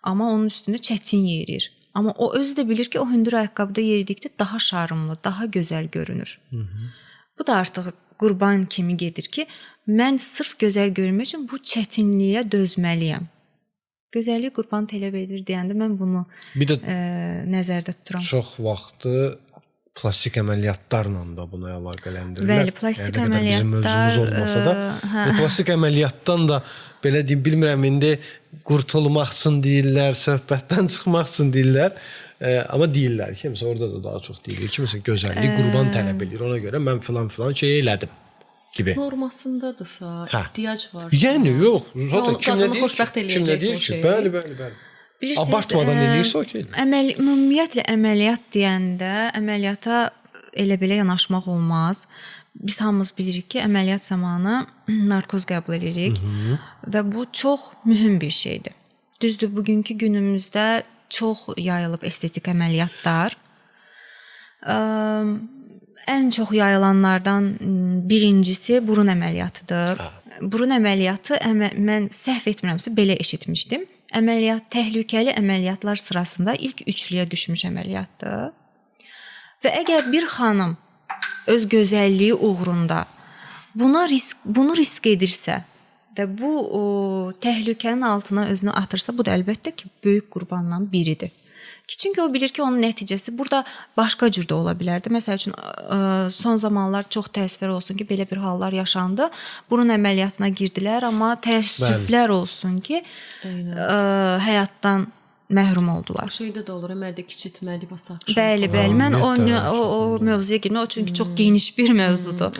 Amma onun üstündə çətin yerir. Amma o özü də bilir ki, o hündür ayaqqabıda yeridikdə daha şarımlı, daha gözəl görünür. Bu da artıq qurban kimi gedir ki, mən sırf gözəl görünmək üçün bu çətinliyə dözməliyəm. Gözəllik qurban tələb edir deyəndə mən bunu nəzərdə tuturam. Çox vaxtı plastik əməliyyatlarla da buna əlaqələndirirlər. Bəli, plastik əməliyyatlar bizim mövzumuz olmasa da, plastik əməliyyatdan da belə deyim, bilmirəm indi qurtulmaq üçün deyirlər, söhbətdən çıxmaq üçün deyirlər. Amma deyirlər ki, məsələn orada da daha çox deyilir ki, məsələn gözəllik qurban tələb edir. Ona görə mən filan şey elədim gibi. Normasındadırsa, ehtiyac var. Yəni yox, zaten kim nə deyir ki? Bəli. Abartmadan eləyirsə okey. Ümumiyyətlə əməliyyat deyəndə əməliyyata elə belə yanaşmaq olmaz. Biz hamımız bilirik ki, əməliyyat zamanı narkoz qəbul edirik və bu çox mühüm bir şeydir. Düzdür, bugünkü günümüzdə çox yayılıb estetik əməliyyatlar. Ən çox yayılanlardan birincisi burun əməliyyatıdır. Burun əməliyyatı mən səhv etmirəmsə belə eşitmişdim. Təhlükəli əməliyyatlar sırasında ilk üçlüyə düşmüş əməliyyatdır. Və əgər bir xanım öz gözəlliyi uğrunda bunu risk edirsə və bu təhlükənin altına özünü atırsa, bu da əlbəttə ki, böyük qurbandan biridir. Çünki o bilir ki, onun nəticəsi burada başqa cür də ola bilərdi. Məsəl üçün, son zamanlar çox təəssüflər olsun ki, belə bir hallar yaşandı. Burun əməliyyatına girdilər, amma təəssüflər olsun ki, həyatdan məhrum oldular. Şeydə də olur, əməldə kiçiltmə, liposakşın. Bəli. Mən o mövzuya girmə, o çünki çox geniş bir mövzudur.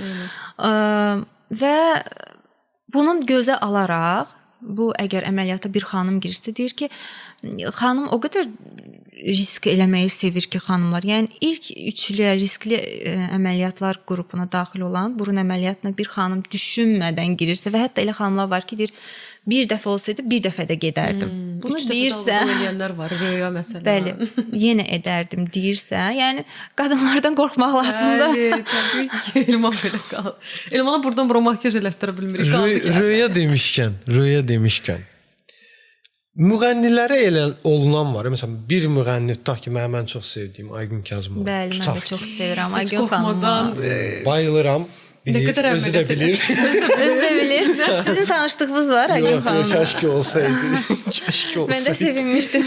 Və bunun gözə alaraq, bu əgər əməliyyata bir xanım girsə, deyir ki, xanım o qədər risk eləməyi sevir ki, xanımlar. Yəni ilk üçlüyə riskli əməliyyatlar qrupuna daxil olan burun əməliyyatına bir xanım düşünmədən girirsə və hətta elə xanımlar var ki, deyir, bir dəfə olsaydı, bir dəfə də gedərdim. Bunu deyirsə, eləyənlər var, röya məsələn. Bəli, yenə edərdim deyirsə, yəni qadınlardan qorxmaq lazımdır. Bəli, təbii ki, Elman belə qalır. Elmana buradan bura makyaj elətdirə bilmirik. Röya demişkən. Müğənnilərə elə olunan var. Məsələn, bir müğənni tutaq ki, mən çox sevdiyim Aygün Kazımov. Bəli, mən də çox sevirəm Aygün xanımı. Bayılıram. Nə qədər özü də əməliyyat bilir. Özü də bilir. Sizin tanışdığınız var Aygün Yox, xanım? kəşke olsaydı. Kəşke olsaydı. Mən də sevinmişdim.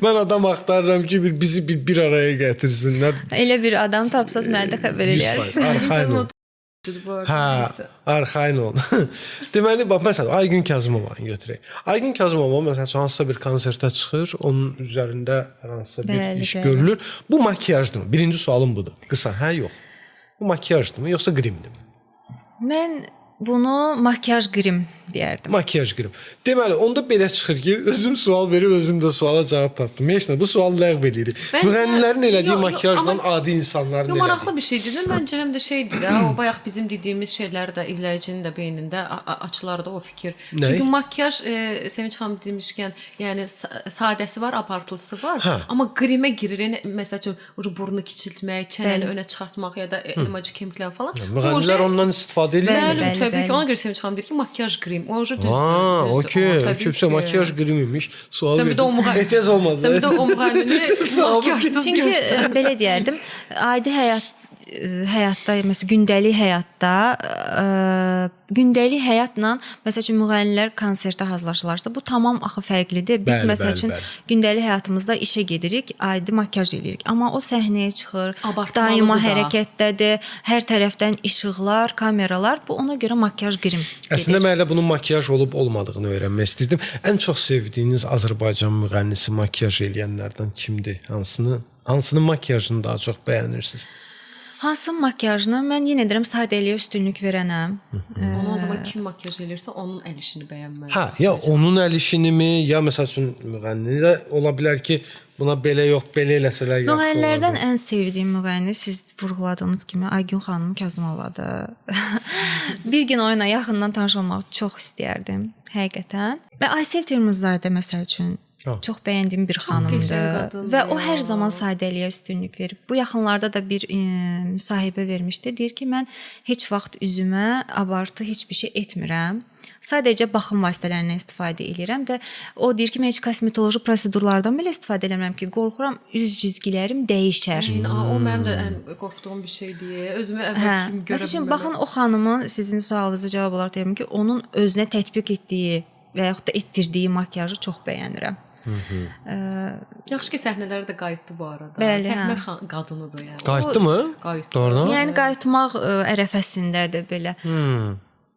Mən adam axtarıram ki, bizi bir araya gətirsinlər. Elə bir adam tapsaz mənə də xəbər eləyərsiniz. Arxain ol. Hə, arxain ol. Deməli, bax məsələn, Aygün Kazımovanı götürək. Aygün Kazımova məsələn hansısa bir konsertə çıxır, onun üzərində hər hansısa bir iş görülür. Bu makiyajdır. Birinci sualım budur. Qısa, hə, yox. Bu makiyajdır yoxsa qrimdir? Mən bunu makiyaj qrim deyərdim. Makiyaj qrim. Deməli, onda belə çıxır ki, özüm sual verib, özüm də suala cavab tapdım. Heç nə, bu sualı ləğv edirik. Müğənnilərin elədiyi makiyajla adi insanların elədiyi. Maraqlı bir şeydir. Məncə həm də şeydir də, o bayaq bizim dediyimiz şeylər də izləyicinin də beynində açılar da o fikir. Çünki makiyaj Sevinç xanım demişkən, yəni sadəsi var, abartılısı var, amma qrimə girir. Məsəl üçün burnu kiçiltmək, çənəni önə çıxartmaq ya da emoji kemiklər falan. Müğənnilər ondan istifadə edir. Bəli, təbii ki, ona görə Sevinç xanım deyir ki, makiyaj qrim. O düzdür. Okey. Kimsə makiyaj qrim imiş. Sual verdim. Ehtiyac olmadı. Sən bir də o müğənnini makiyajsız Çünki görsən. belə deyərdim, adi həyatda, məsələn, gündəlik həyatla məsəl üçün müğənnilər konsertə hazırlaşırlarsa, bu tamam axı fərqlidir. Biz məsəl üçün gündəlik həyatımızda işə gedirik, adi makiyaj eləyirik, amma o səhnəyə çıxır, daima hərəkətdədir, hər tərəfdən işıqlar, kameralar, bu ona görə makiyaj qrim. Əslində mən elə bunun makiyaj olub olmadığını öyrənmək istirdim. Ən çox sevdiyiniz Azərbaycan müğənnisi makiyaj eləyənlərdən kimdir? Hansının makiyajını daha çox bəyənirsiniz? Hansı makiyajını mən yenə deyirəm sadəliyə üstünlük verənəm. Onu o zaman kim makiyaj eləyirsə onun əl işini bəyənməlidir. Hə, ya onun əl işinimi, ya məsəl üçün müğənni də ola bilər ki, buna belə yox, belə eləsələr yaxşı olar. Müğənnilərdən ən sevdiyim müğənni siz vurğuladığınız kimi Aygün xanım Kazımovadır. Bir gün onunla yaxından tanış olmaq çox istəyərdim, həqiqətən. Və Aysel Teymurzadə məsəl üçün çox bəyəndiyim bir xanımdır və o hər zaman sadəliyə üstünlük verib. Bu yaxınlarda da bir müsahibə vermişdi. Deyir ki, mən heç vaxt üzümə abartı heç bir şey etmirəm. Sadəcə baxım vasitələrindən istifadə edirəm və o deyir ki, mən heç kosmetoloji prosedurlardan belə istifadə eləmirəm ki, qorxuram üz cizgilərim dəyişər. O mənim də ən qorxduğum bir şeydir. Özümü əvvəl kimi görə Məsələn, baxın o xanımın sizin sualınıza cavab olaraq deyirəm ki, onun özünə tətbiq etdiyi və yaxud da etdirdiyi makiyajı çox bəyənirəm. Yaxşı ki, səhnələri də qayıtdı bu arada. Bəli, Səhnə qadınıdır yəni. Qayıtdı mı? Qayıtdı. Doğrudan? Yəni qayıtmaq ərəfəsindədir belə.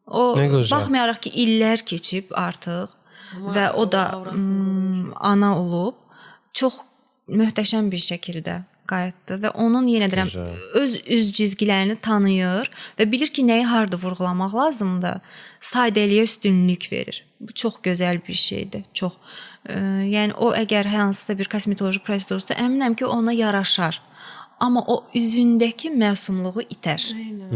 O baxmayaraq ki, illər keçib artıq və o da ana olub, çox möhtəşəm bir şəkildə qayıtdı və onun yenə deyirəm öz üz cizgilərini tanıyır və bilir ki, nəyi harda vurğulamaq lazımdır. Sadəliyə üstünlük verir. Bu çox gözəl bir şeydir. Çox yəni o əgər hansısa bir kosmetoloji prosedursa əminəm ki, ona yaraşar. Amma o üzündəki məsumluğu itər. Aynən.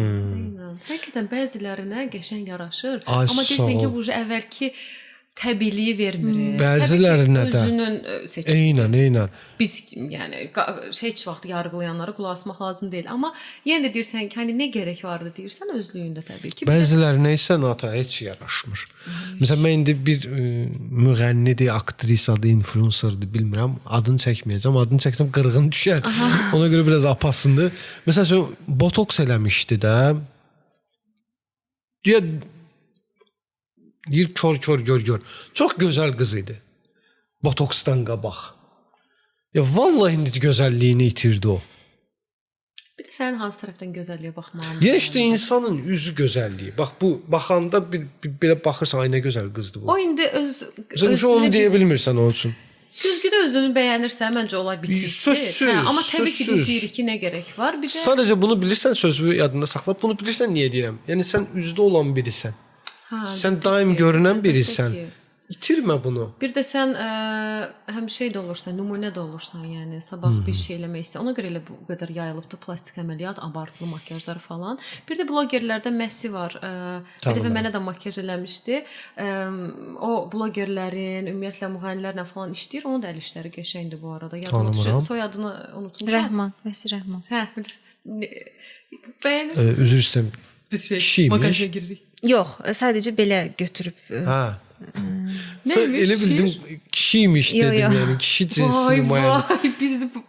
Həqiqətən bəzilərinə qəşəng yaraşır. Amma deyirsən ki, bu əvvəlki təbiiliyi vermir. Bəzilərinə də. Özünün seçimi. Eynən. Biz yəni heç vaxt yargılayanlara qulaq asmaq lazım deyil. Amma yenə də deyirsən ki, hani nə gərək vardı deyirsən özlüyündə təbii ki. Bəzilərinə isə nata heç yaraşmır. Məsələn, mən indi bir müğənnidir, aktrisadır, influencerdır, bilmirəm. Adını çəkməyəcəm. Adını çəksəm qırğın düşər. Ona görə biraz apasındır. Məsələn, botoks eləmişdi də. Deyir kör gör. Çox gözəl qız idi. Botoksdan qabaq. Ya vallahi indi gözəlliyini itirdi o. Bir də sənin hansı tərəfdən gözəlliyə baxmağın? Ya işte insanın üzü gözəlliyi. Bax bu baxanda belə baxırsan, ay nə gözəl qızdır bu. O indi özünü onu deyə bilmirsən onun üçün. Düzgüdə özünü bəyənirsən, məncə olay bitir. Sözsüz. Amma təbii ki, biz deyirik ki, nə gərək var? Bir də sadəcə bunu bilirsən, sözü yadında saxla. Bunu bilirsən niyə deyirəm? Yəni sən üzdə olan birisən. Sən daim görünən birisən. İtirmə bunu. Bir də sən həm şey də olursan, nümunə də olursan, yəni sabah bir şey eləmək istəyirsən. Ona görə elə bu qədər yayılıbdı plastik əməliyyat, abartılı makiyajlar falan. Bir də blogerlərdə Messi var. Bir dəfə mənə də makiyaj eləmişdi. O blogerlərin, ümumiyyətlə müğənnilərlə falan işləyir. Onun da əl işləri qəşəngdir bu arada. Yadımda soyadını unutmuşam. Rəhman, Messi Rəhman. Hə, bilirsən. Bəyənirsən. Üzr istəyirəm. Biz mağazaya giririk. Yox, sadəcə belə götürüb. Hə. Neymiş? Elə bildim kişiymiş dedim, yəni kişi cinsini nümayiən.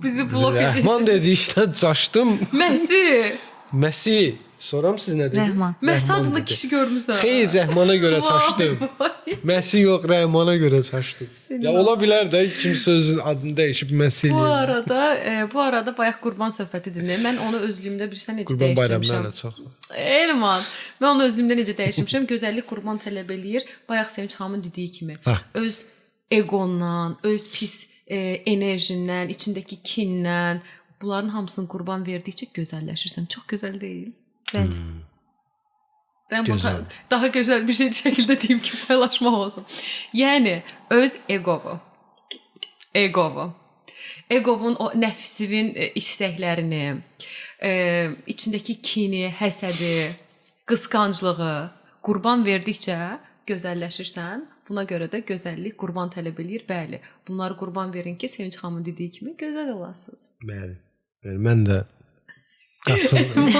Bizi blok edir. Rəhman dedi işdən çaşdım. Messi. Messi. Soram siz nə dediniz? Rəhman. Məhz Rəhman adında dedi. kişi görmüsən. Xeyr, Rəhmana görə çaşdım. Messi yox, Rəhmana görə çaşdım. Ya ola bilər də kimsə özünün adını dəyişib Messi Bu eləyir. arada bayaq qurban söhbəti dinlədim. Mən onu özlüyümdə bilirsən necə Qurban bayramı dəyişdirmişəm. ilə çox. Elman. Mən onu özümdə necə dəyişmişəm? Gözəllik qurban tələb eləyir. Bayaq Sevinç xanımın dediyi kimi. Hə. Öz egondan, öz pis enerjindən, içindəki kindən, bunların hamısını qurban verdikcə gözəlləşirsən. Çox gözəl deyil? Bəli. Ben Güzel. daha güzel bir şey şekilde diyeyim ki paylaşmak olsun. Yani öz egovun o nəfsivin istəklərini, içindəki kini, həsədi, qısqanclığı qurban verdikcə gözəlləşirsən. Buna görə də gözəllik qurban tələb eləyir. Bəli, bunları qurban verin ki, Sevinç xanımın dediyi kimi gözəl olasınız. Bəli. Mən də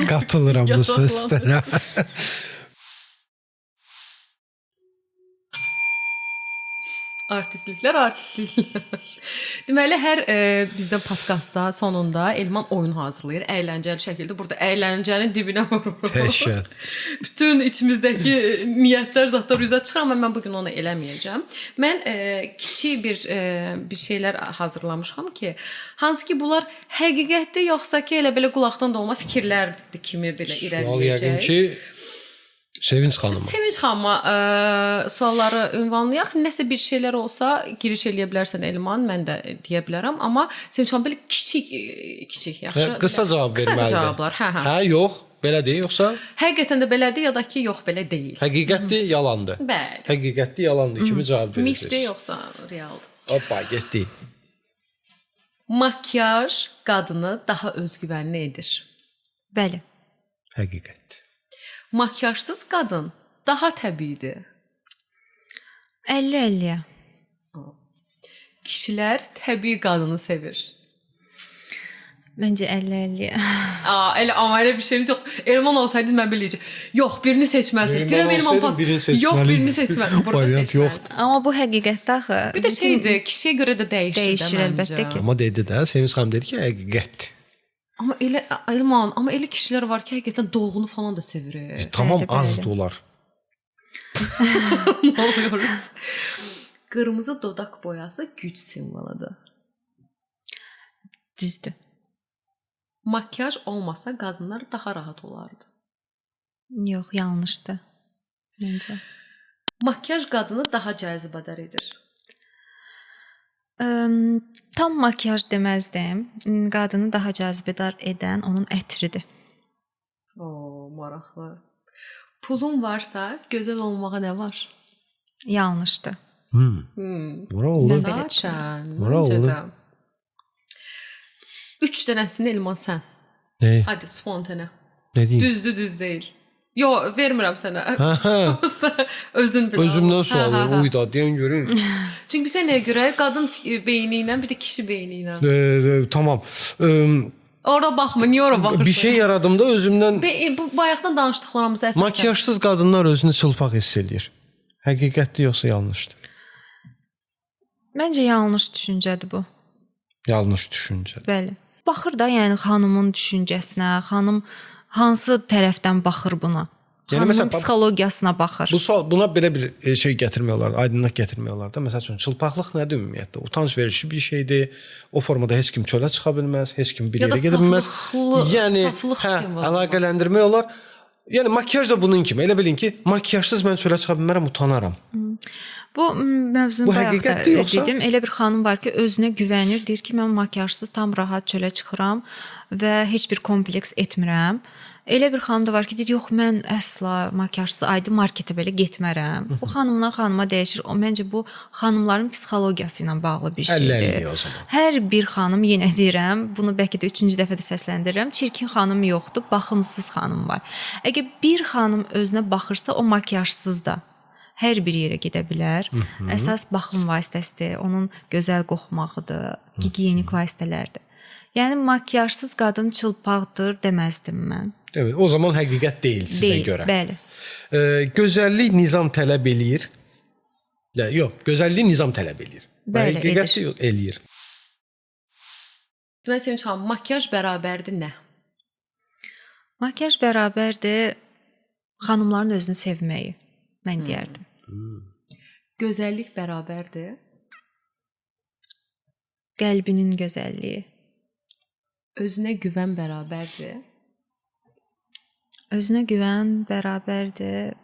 qatılıram bu sözlərə. Artistliklər. Deməli hər bizdə podkastda sonunda Elman oyun hazırlayır. Əyləncəli şəkildə burada əyləncənin dibinə vurur. Təşəkkür. Bütün içimizdəki niyyətlər zətlər üzə çıxır, amma mən bu gün onu eləməyəcəm. Mən kiçik bir şeylər hazırlamışam ki, hansı ki bunlar həqiqətdir yoxsa ki elə belə qulaqdan dolma fikirlərdir kimi belə irəliləyəcək. Yəqin ki Sevinç xanıma. Sevinç xanıma sualları ünvanlayaq. Nəsə bir şeylər olsa giriş eləyə bilərsən Elman, mən də deyə bilərəm, amma Sevinç xanım belə kiçik yaxşı. Qısa cavab verməlidir. Qısa cavablar. Hə. Yox, belədir, yoxsa Həqiqətən də belədir ya da ki, yox belə deyil. həqiqətdir, yalandır. Bəli. Həqiqətdir, yalandır kimi cavab verəcəksiniz. Mifdir yoxsa realdır? Hoppa, getdi. Makyaj qadını daha özgüvənli edir. Bəli. Həqiqətdir. Makyajsız qadın daha təbiidir. 50-50-yə. Kişilər təbii qadını sevir. Məncə 50-50-yə. Amma elə bir şeyimiz yox. Elman olsaydı mən biləcəm. Yox, birini seçməlisən. Deyirəm Elman pas. Yox, birini seçmə. Burada seçməlisən. Amma bu həqiqətdə axı. Bir də şeydir, kişiyə görə də dəyişir əlbəttə ki. Amma dedi də, Sevinç xanım dedi ki, həqiqətdir. Amma elə Elman, amma elə kişilər var ki, həqiqətən dolğunu falan da sevir. Tamam, bəli. az dolar. Nə oluyoruz? Qırmızı dodaq boyası güc simvoludur. Düzdür. Makyaj olmasa qadınlar daha rahat olardı. Yox, yanlışdır. Məncə. Makyaj qadını daha cazibədar edir. Tam makyaj deməzdim. Qadını daha cazibədar edən onun ətridir. Maraqlı. Pulun varsa gözəl olmağa nə var? Yanlışdır. Bura oldu. Zaten. Bura oldu. 3 dənəsini Elman sən. Ne? Hadi spontane. Ne diyeyim? Düz deyil. Yo, vermirəm sənə. Ha. Özün bil. Özümdən sual verir. Uyda deyən görün. Çünki sənə görə qadın beyni ilə bir də kişi beyni ilə. Tamam. Ora baxma, niyə ora baxırsan? Bir şey yaradım da özümdən. Bu bayaqdan danışdıqlarımıza əsasən. Makyajsız qadınlar özünü çılpaq hiss edir. Həqiqətdir yoxsa yanlışdır? Məncə yanlış düşüncədir bu. Yanlış düşüncə. Bəli. Baxır da, yəni xanımın düşüncəsinə, xanım hansı tərəfdən baxır buna? Yəni Xanımın məsələn, psixologiyasına baxır. Bu sual buna belə bir şey gətirmiyorlar, aydınlıq gətirmiyorlar da. Məsəl üçün çılpaqlıq nədir ümumiyyətlə? Utanc verici bir şeydir. O formada heç kim çölə çıxa bilməz, heç kim bir yerə gedə bilməz. Yəni əlaqələndirmək olar. Yəni makyaj da bunun kimi. Elə bilin ki, makyajsız mən çölə çıxa bilmərəm, utanaram. Bu mövzunu bayaq da yoxsa? dedim. Elə bir xanım var ki, özünə güvənir, deyir ki, mən makyajsız tam rahat çölə çıxıram və heç bir kompleks etmirəm. Elə bir xanım da var ki, deyir, yox, mən əsla makyajsız ayda marketə belə getmərəm. Bu xanımdan xanıma dəyişir. O məncə bu xanımların psixologiyası ilə bağlı bir şeydir. O zaman. Hər bir xanım, yenə deyirəm, bunu bəlkə də 3-cü dəfə də səsləndirirəm, çirkin xanım yoxdur, baxımsız xanım var. Əgər bir xanım özünə baxırsa, o makyajsız da hər bir yerə gedə bilər. Əsas baxım vasitəsidir, onun gözəl qoxmağıdır, gigiyenik vasitələrdir. Yəni makyajsız qadın çılpaqdır deməzdim mən. Evet, o zaman həqiqət deyil sizə görə. Bəli. Gözəllik nizam tələb eləyir. Yox, gözəllik nizam tələb eləyir. Bəli, həqiqətli eləyir. Deməli Sevinç xanım, makyaj bərabərdir nə? Makiyaj bərabərdir xanımların özünü sevməyi, mən deyərdim. Gözəllik bərabərdir. Qəlbinin gözəlliyi, Özünə güvən bərabərdir. özünə güvən bərabərdir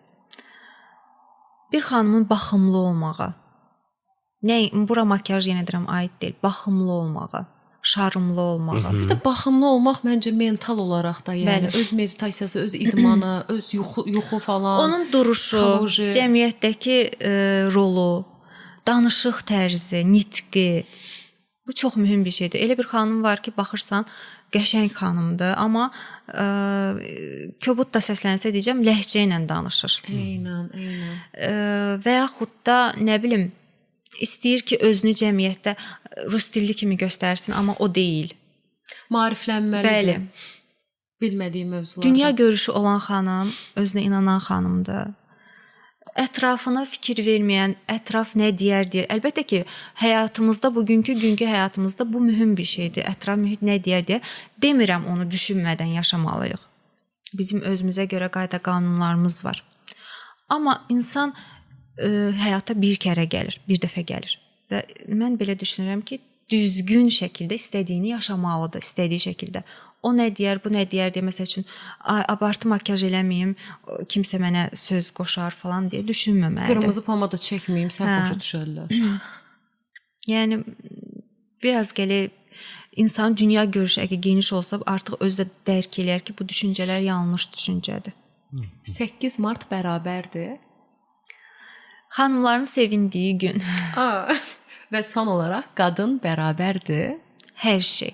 bir xanımın baxımlı olmağa. Bura makiyaj yenə deyirəm aid deyil, baxımlı olmağa, şarımlı olmağa. Bir də baxımlı olmaq məncə mental olaraq da, yəni Bəli. öz meditasiyası, öz idmanı, öz yuxu falan. Onun duruşu, psixoloji. cəmiyyətdəki rolu, danışıq tərzi, nitqi bu çox mühüm bir şeydir. Elə bir xanım var ki, baxırsan qəşəng xanımdır, amma kobud da səslənsə deyəcəm, ləhcə ilə danışır. Eynən. Və yaxud da nə bilim istəyir ki, özünü cəmiyyətdə rus dilli kimi göstərsin, amma o deyil. Maariflənməlidir. Bəli. Bilmədiyi mövzularda. Dünya görüşü olan xanım, özünə inanan xanımdır. Ətrafına fikir verməyən, ətraf nə deyər deyə. Əlbəttə ki, həyatımızda, bugünkü həyatımızda bu mühüm bir şeydir. Ətraf mühit nə deyər deyə. Demirəm onu düşünmədən yaşamalıyıq. Bizim özümüzə görə qayda qanunlarımız var. Amma insan həyata bir kərə gəlir, bir dəfə gəlir. Və mən belə düşünürəm ki, düzgün şəkildə istədiyini yaşamalıdır, istədiyi şəkildə. O nə deyər, bu nə deyər deyə məsəl üçün abartı makiyaj eləməyim, kimsə mənə söz qoşar falan deyə düşünməməlidir. Qırmızı pomada çəkməyim, sən başa düşərlər. Yəni biraz gələ insan dünya görüşü əgər geniş olsa artıq özü də dərk eləyər ki, bu düşüncələr yanlış düşüncədir. 8 mart bərabərdir. Xanımların sevindiyi gün. Və son olaraq qadın bərabərdir. Hər şey.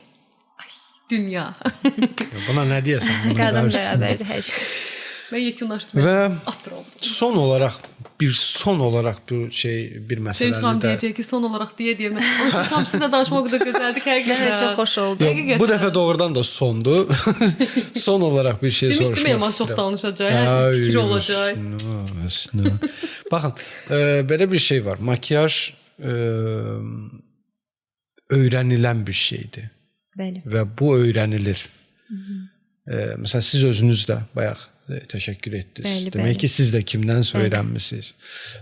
Dünya. Buna nə deyəsən? Qadın bərabərdir hər şey. Mən yekunlaşdım. Və atıram. son olaraq bir məsələni Sən xam deyəcək ki, son olaraq deyə mən. Oysa tam sizinlə danışmaq da gözəldir həqiqətən. Mənə çox xoş oldu. Bu dəfə doğrudan da sondu. Son olaraq bir şey soruşmaq istəyirəm. Demişdim çox danışacaq, fikir olacaq. Baxın, belə bir şey var. Makiyaj öyrənilən bir şeydir. Bəli. Və bu öyrənilir. Məsələn, siz özünüz də bayaq təşəkkür etdiniz. Bəli, Demək bəli. ki, siz də kimdənsə öyrənmisiniz.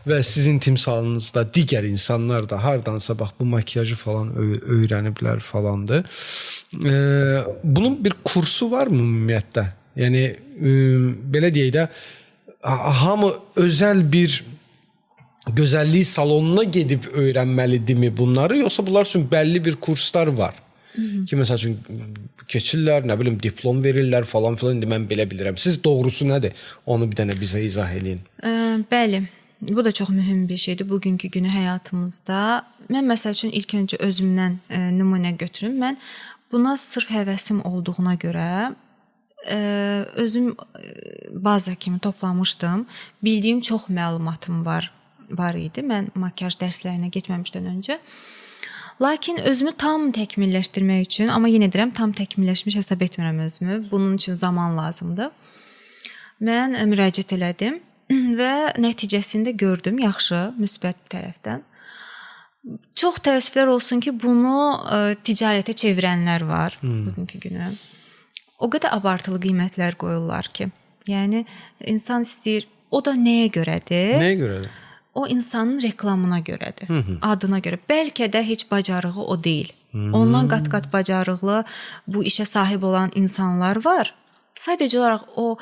Və sizin timsalınızda digər insanlar da hardansa bax bu makiyajı falan öyrəniblər falandır. Bunun bir kursu var mı ümumiyyətlə? Yəni belə deyək də hamı özəl bir gözəllik salonuna gedib öyrənməlidirmi bunları, yoxsa bunlar üçün bəlli bir kurslar var? Ki məsəl üçün keçirlər, nə bilim diplom verirlər falan filan, indi mən belə bilirəm. Siz doğrusu nədir? Onu bir dənə bizə izah eləyin. Bəli. Bu da çox mühüm bir şeydir bugünkü günü həyatımızda. Mən məsəl üçün ilk öncə özümdən nümunə götürüm. Mən buna sırf həvəsim olduğuna görə özüm baza kimi toplamışdım. Bildiyim çox məlumatım var idi. Mən makiyaj dərslərinə getməmişdən öncə. Lakin özümü tam təkmilləşdirmək üçün, amma yenə deyirəm, tam təkmilləşmiş hesab etmirəm özümü. Bunun üçün zaman lazımdır. Mən müraciət elədim və nəticəsində gördüm yaxşı, müsbət tərəfdən. Çox təəssüflər olsun ki, bunu ticarətə çevirənlər var bugünkü günü. O qədər abartılı qiymətlər qoyurlar ki, yəni insan istəyir, o da nəyə görədir? Nəyə görədir? O insanın reklamına görədir, adına görə. Bəlkə də heç bacarığı o deyil. Ondan qat-qat bacarıqlı bu işə sahib olan insanlar var. Sadəcə olaraq o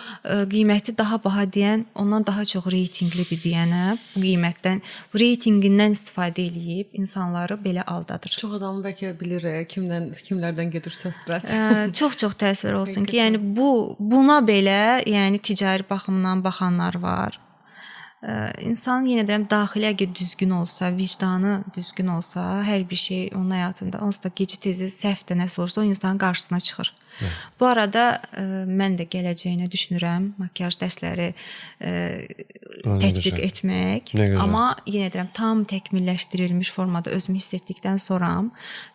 qiyməti daha baha deyən, ondan daha çox reytinglidir deyənə, bu qiymətdən, bu reytingindən istifadə edib insanları belə aldadır. Çox adam bəlkə bilir kimlərdən gedir söhbət. Çox təəssüf olsun ki, yəni buna belə, yəni ticari baxımdan baxanlar var. İnsanın yenə deyirəm daxili əgər düzgün olsa, vicdanı düzgün olsa, hər bir şey onun həyatında onsuz da gec-tez səhv də nəsə olursa o insanın qarşısına çıxır. Bu arada mən də gələcəyini düşünürəm, makiyaj dərsləri tətbiq etmək. Amma yenə deyirəm tam təkmilləşdirilmiş formada özümü hiss etdikdən sonra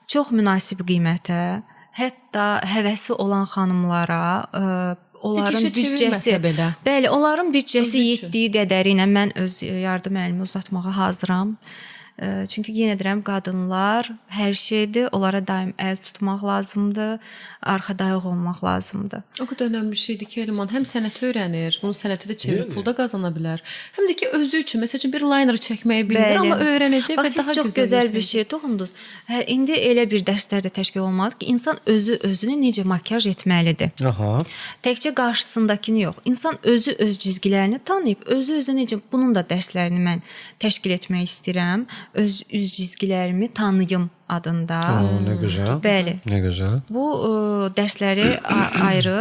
çox münasib qiymətə, hətta həvəsi olan xanımlara onların büdcəsi belə. Bəli, onların büdcəsi yetdiyi qədəri ilə mən öz yardım əlimi uzatmağa hazıram. Çünki yenə deyirəm, qadınlar hər şeydir. Onlara daim əl tutmaq lazımdır, arxadayıq olmaq lazımdır. O qədər önəmli bir şeydir ki, Elman həm sənəti öyrənir, bunu sənəti də çevirib pul da qazana bilər. Həm də ki özü üçün məsələn bir liner çəkməyi bilmir, amma öyrənəcək və daha çox gözəl bir şey toxundunuz. İndi elə bir dərslər də təşkil olmalıdır ki, insan özünü necə makiyaj etməlidir. Aha. Təkcə qarşısındakını yox. İnsan özü öz cizgilərini tanıyıb, özü necə bunun da dərslərini mən təşkil etmək istəyirəm. Öz üz cizgilərimi tanıyım adında. Nə gözəl. Bəli. Nə gözəl. Bu dərsləri ayrı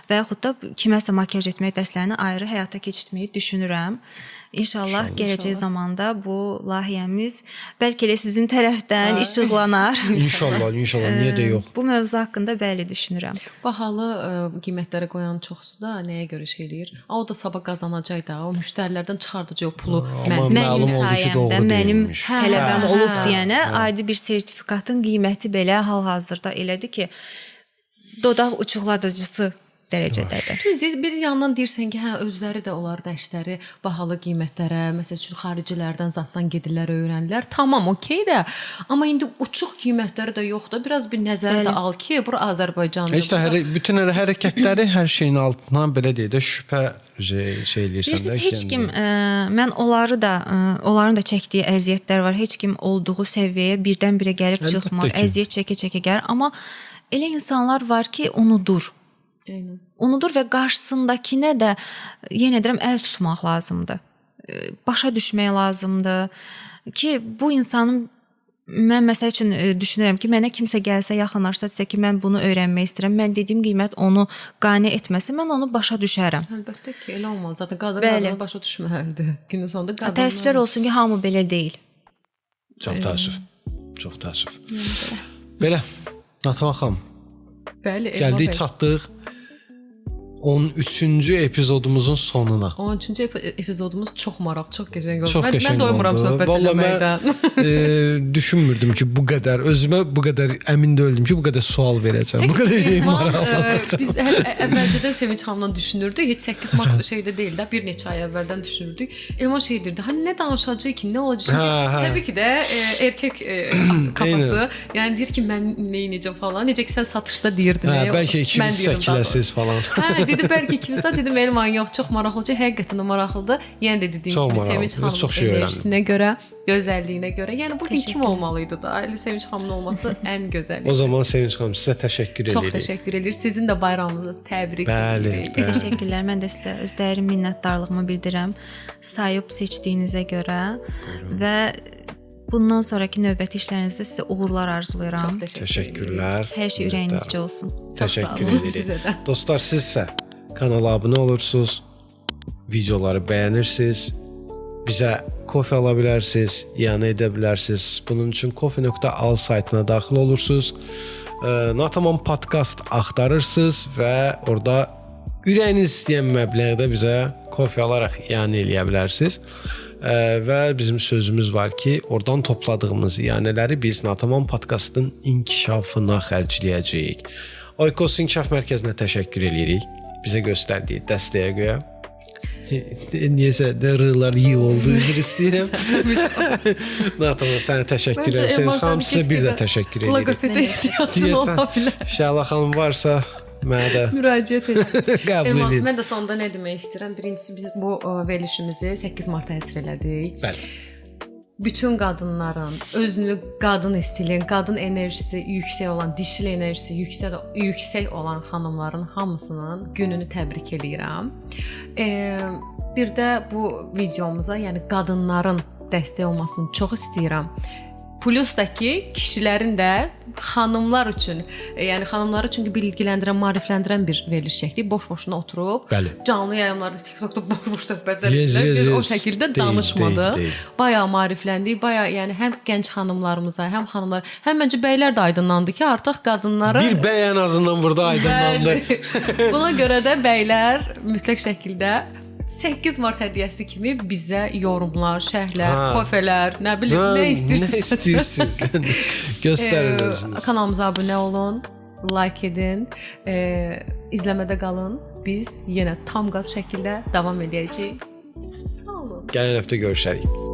və yaxud da kiməsə makiyaj etmək dərslərini ayrı həyata keçirtməyi düşünürəm. İnşallah gələcək zamanda bu layihəmiz bəlkə elə sizin tərəfdən işıqlanar. İnşallah, niyə də yox. Bu mövzu haqqında bəli düşünürəm. Bahalı qiymətlərə qoyan çoxsu da nəyə görə şey eləyir? O da sabah qazanacaq da, o müştərilərdən çıxardacaq o pulu. Mənim sayəmdə, mənim tələbəm olub deyənə adi bir sertifikatın qiyməti belə hal-hazırda elədir ki, dodaq uçuqladıcısı dərəcədədir. Düzdür, bir yandan deyirsən ki, hə özləri də onlar dərsləri bahalı qiymətlərə, məsəl üçün xaricilərdən zatdan gedirlər, öyrənirlər. Tamam, okey də. Amma indi uçuq qiymətləri də yoxdur. Biraz bir nəzər də al ki, bura Azərbaycandır. Heç də bütün hərəkətləri hər şeyin altına belə deyə də şübhə şey eləyirsən də. Heç kim mən onların da çəkdiyi əziyyətlər var. Heç kim olduğu səviyyəyə birdən-birə gəlib çıxmır. Əziyyət çəkə-çəkə gəlir, amma elə insanlar var ki, unudur. Unudur və qarşısındakine də yenə deyirəm əl tutmaq lazımdır. Başa düşmək lazımdır ki, bu insanın mən məsəl üçün düşünürəm ki, mənə kimsə gəlsə, yaxınlaşsa desə ki, mən bunu öyrənmək istəyirəm. Mən dediyim qiymət onu qane etməsə, mən onu başa düşərəm. Əlbəttə ki, elə olmalı. Zaten qadın başa düşməlidir. Günün sonunda qadınlar. Təəssüflər olsun ki, hamı belə deyil. Çox təəssüf. Çox təəssüf. Belə, Natama xanım. Bəli, gəldik, çatdıq 13-cü epizodumuzun sonuna. 13-cü epizodumuz çox maraqlı, çox qəşəng oldu. Çox qəşəng mən doymuram söhbət eləməkdən. Mən düşünmürdüm ki, bu qədər özümə bu qədər əmin deyildim ki, bu qədər sual verəcəm. Bu qədər şey maraqlı. Biz əvvəlcədən Sevinç xanımla düşünürdük. Heç 8 mart şeydə deyil də, bir neçə ay əvvəldən düşünürdük. Elman şey deyirdi, hani nə danışacaq ki, nə olacaq ki? Təbii ki də erkək kafası. Yəni deyir ki, mən nə edəcəm falan. Necə ki sən satışda deyirdin. Bəlkə ikimiz çəkiləsiz falan. Dedi bəlkə ikimiz dedim Elman yox, çox maraqlı olacaq. Həqiqətən də maraqlıdır. Yəni də dediyim kimi Sevinç xanımın enerjisinə görə, gözəlliyinə görə. Yəni bugün kim olmalıydı da? Ali Sevinç xanımın olması ən gözəli. O zaman Sevinç xanım sizə təşəkkür edirik. Çox təşəkkür edirik. Sizin də bayramınızı təbrik edirik. Təşəkkürlər. Mən də sizə öz dərin minnətdarlığımı bildirirəm. Sayıb seçdiyinizə görə və bundan sonraki növbəti işlərinizdə sizə uğurlar arzulayıram. Çox təşəkkürlər. Hər şey ürəyinizcə olsun. Təşəkkür edirik. Dostlar, sizsə kanala abunə olursunuz, videoları bəyənirsiniz, bizə kofe ala bilərsiniz, iyanə edə bilərsiniz. Bunun üçün coffee.al saytına daxil olursunuz. Natamam podkast axtarırsınız və orada ürəyiniz istəyən məbləğdə bizə kofe alaraq iyanə eləyə bilərsiniz. Və bizim sözümüz var ki, oradan topladığımız iyanələri biz Natamam podkastın inkişafına xərcləyəcəyik. Oykos İnkişaf Mərkəzinə təşəkkür edirik. Bizə göstərdiyi dəstəyə görə. Niyəsə dərrılar iyi oldu, üzr istəyirəm. Natamam, sənə təşəkkür edirəm. Sevinç xanım, sizə bir də təşəkkür edirik. Loqopeda ehtiyacın ola bilər. Şəhla xanım varsa mənə də müraciət edin. Qəbul edin. Mən də sonda nə demək istəyirəm? Birincisi biz bu verilişimizi 8 marta həsr elədik. Bəli. Bütün qadınların özünü qadın istilin, qadın enerjisi yüksək olan, dişil enerjisi yüksək olan xanımların hamısının gününü təbrik edirəm. Bir də bu videomuza, yəni qadınların dəstək olmasını çox istəyirəm. Plus da ki, kişilərin də xanımlar üçün, yəni xanımları çünki bilgiləndirən, maarifləndirən bir veriliş çəkdik. Boş-boşuna oturub, canlı yayımlarda TikTokda boş-boş söhbətlər etdik. Biz o şəkildə danışmadıq. Bayağı maarifləndik. Bayağı yəni həm gənc xanımlarımıza, həm xanımlar, həm məncə bəylər də aydınlandı ki, artıq qadınlara bir bəy ən azından burada aydınlandı. Buna görə də bəylər mütləq şəkildə 8 mart hədiyyəsi kimi bizə yorumlar, şərhlər, kofelər, nə bilim, nə istəyirsiniz. Göstərin özünüz. Kanalımıza abunə olun, like edin, izləmədə qalın. Biz yenə tam qaz şəkildə davam edəcəyik. Sağ olun. Gələn həftə görüşərik.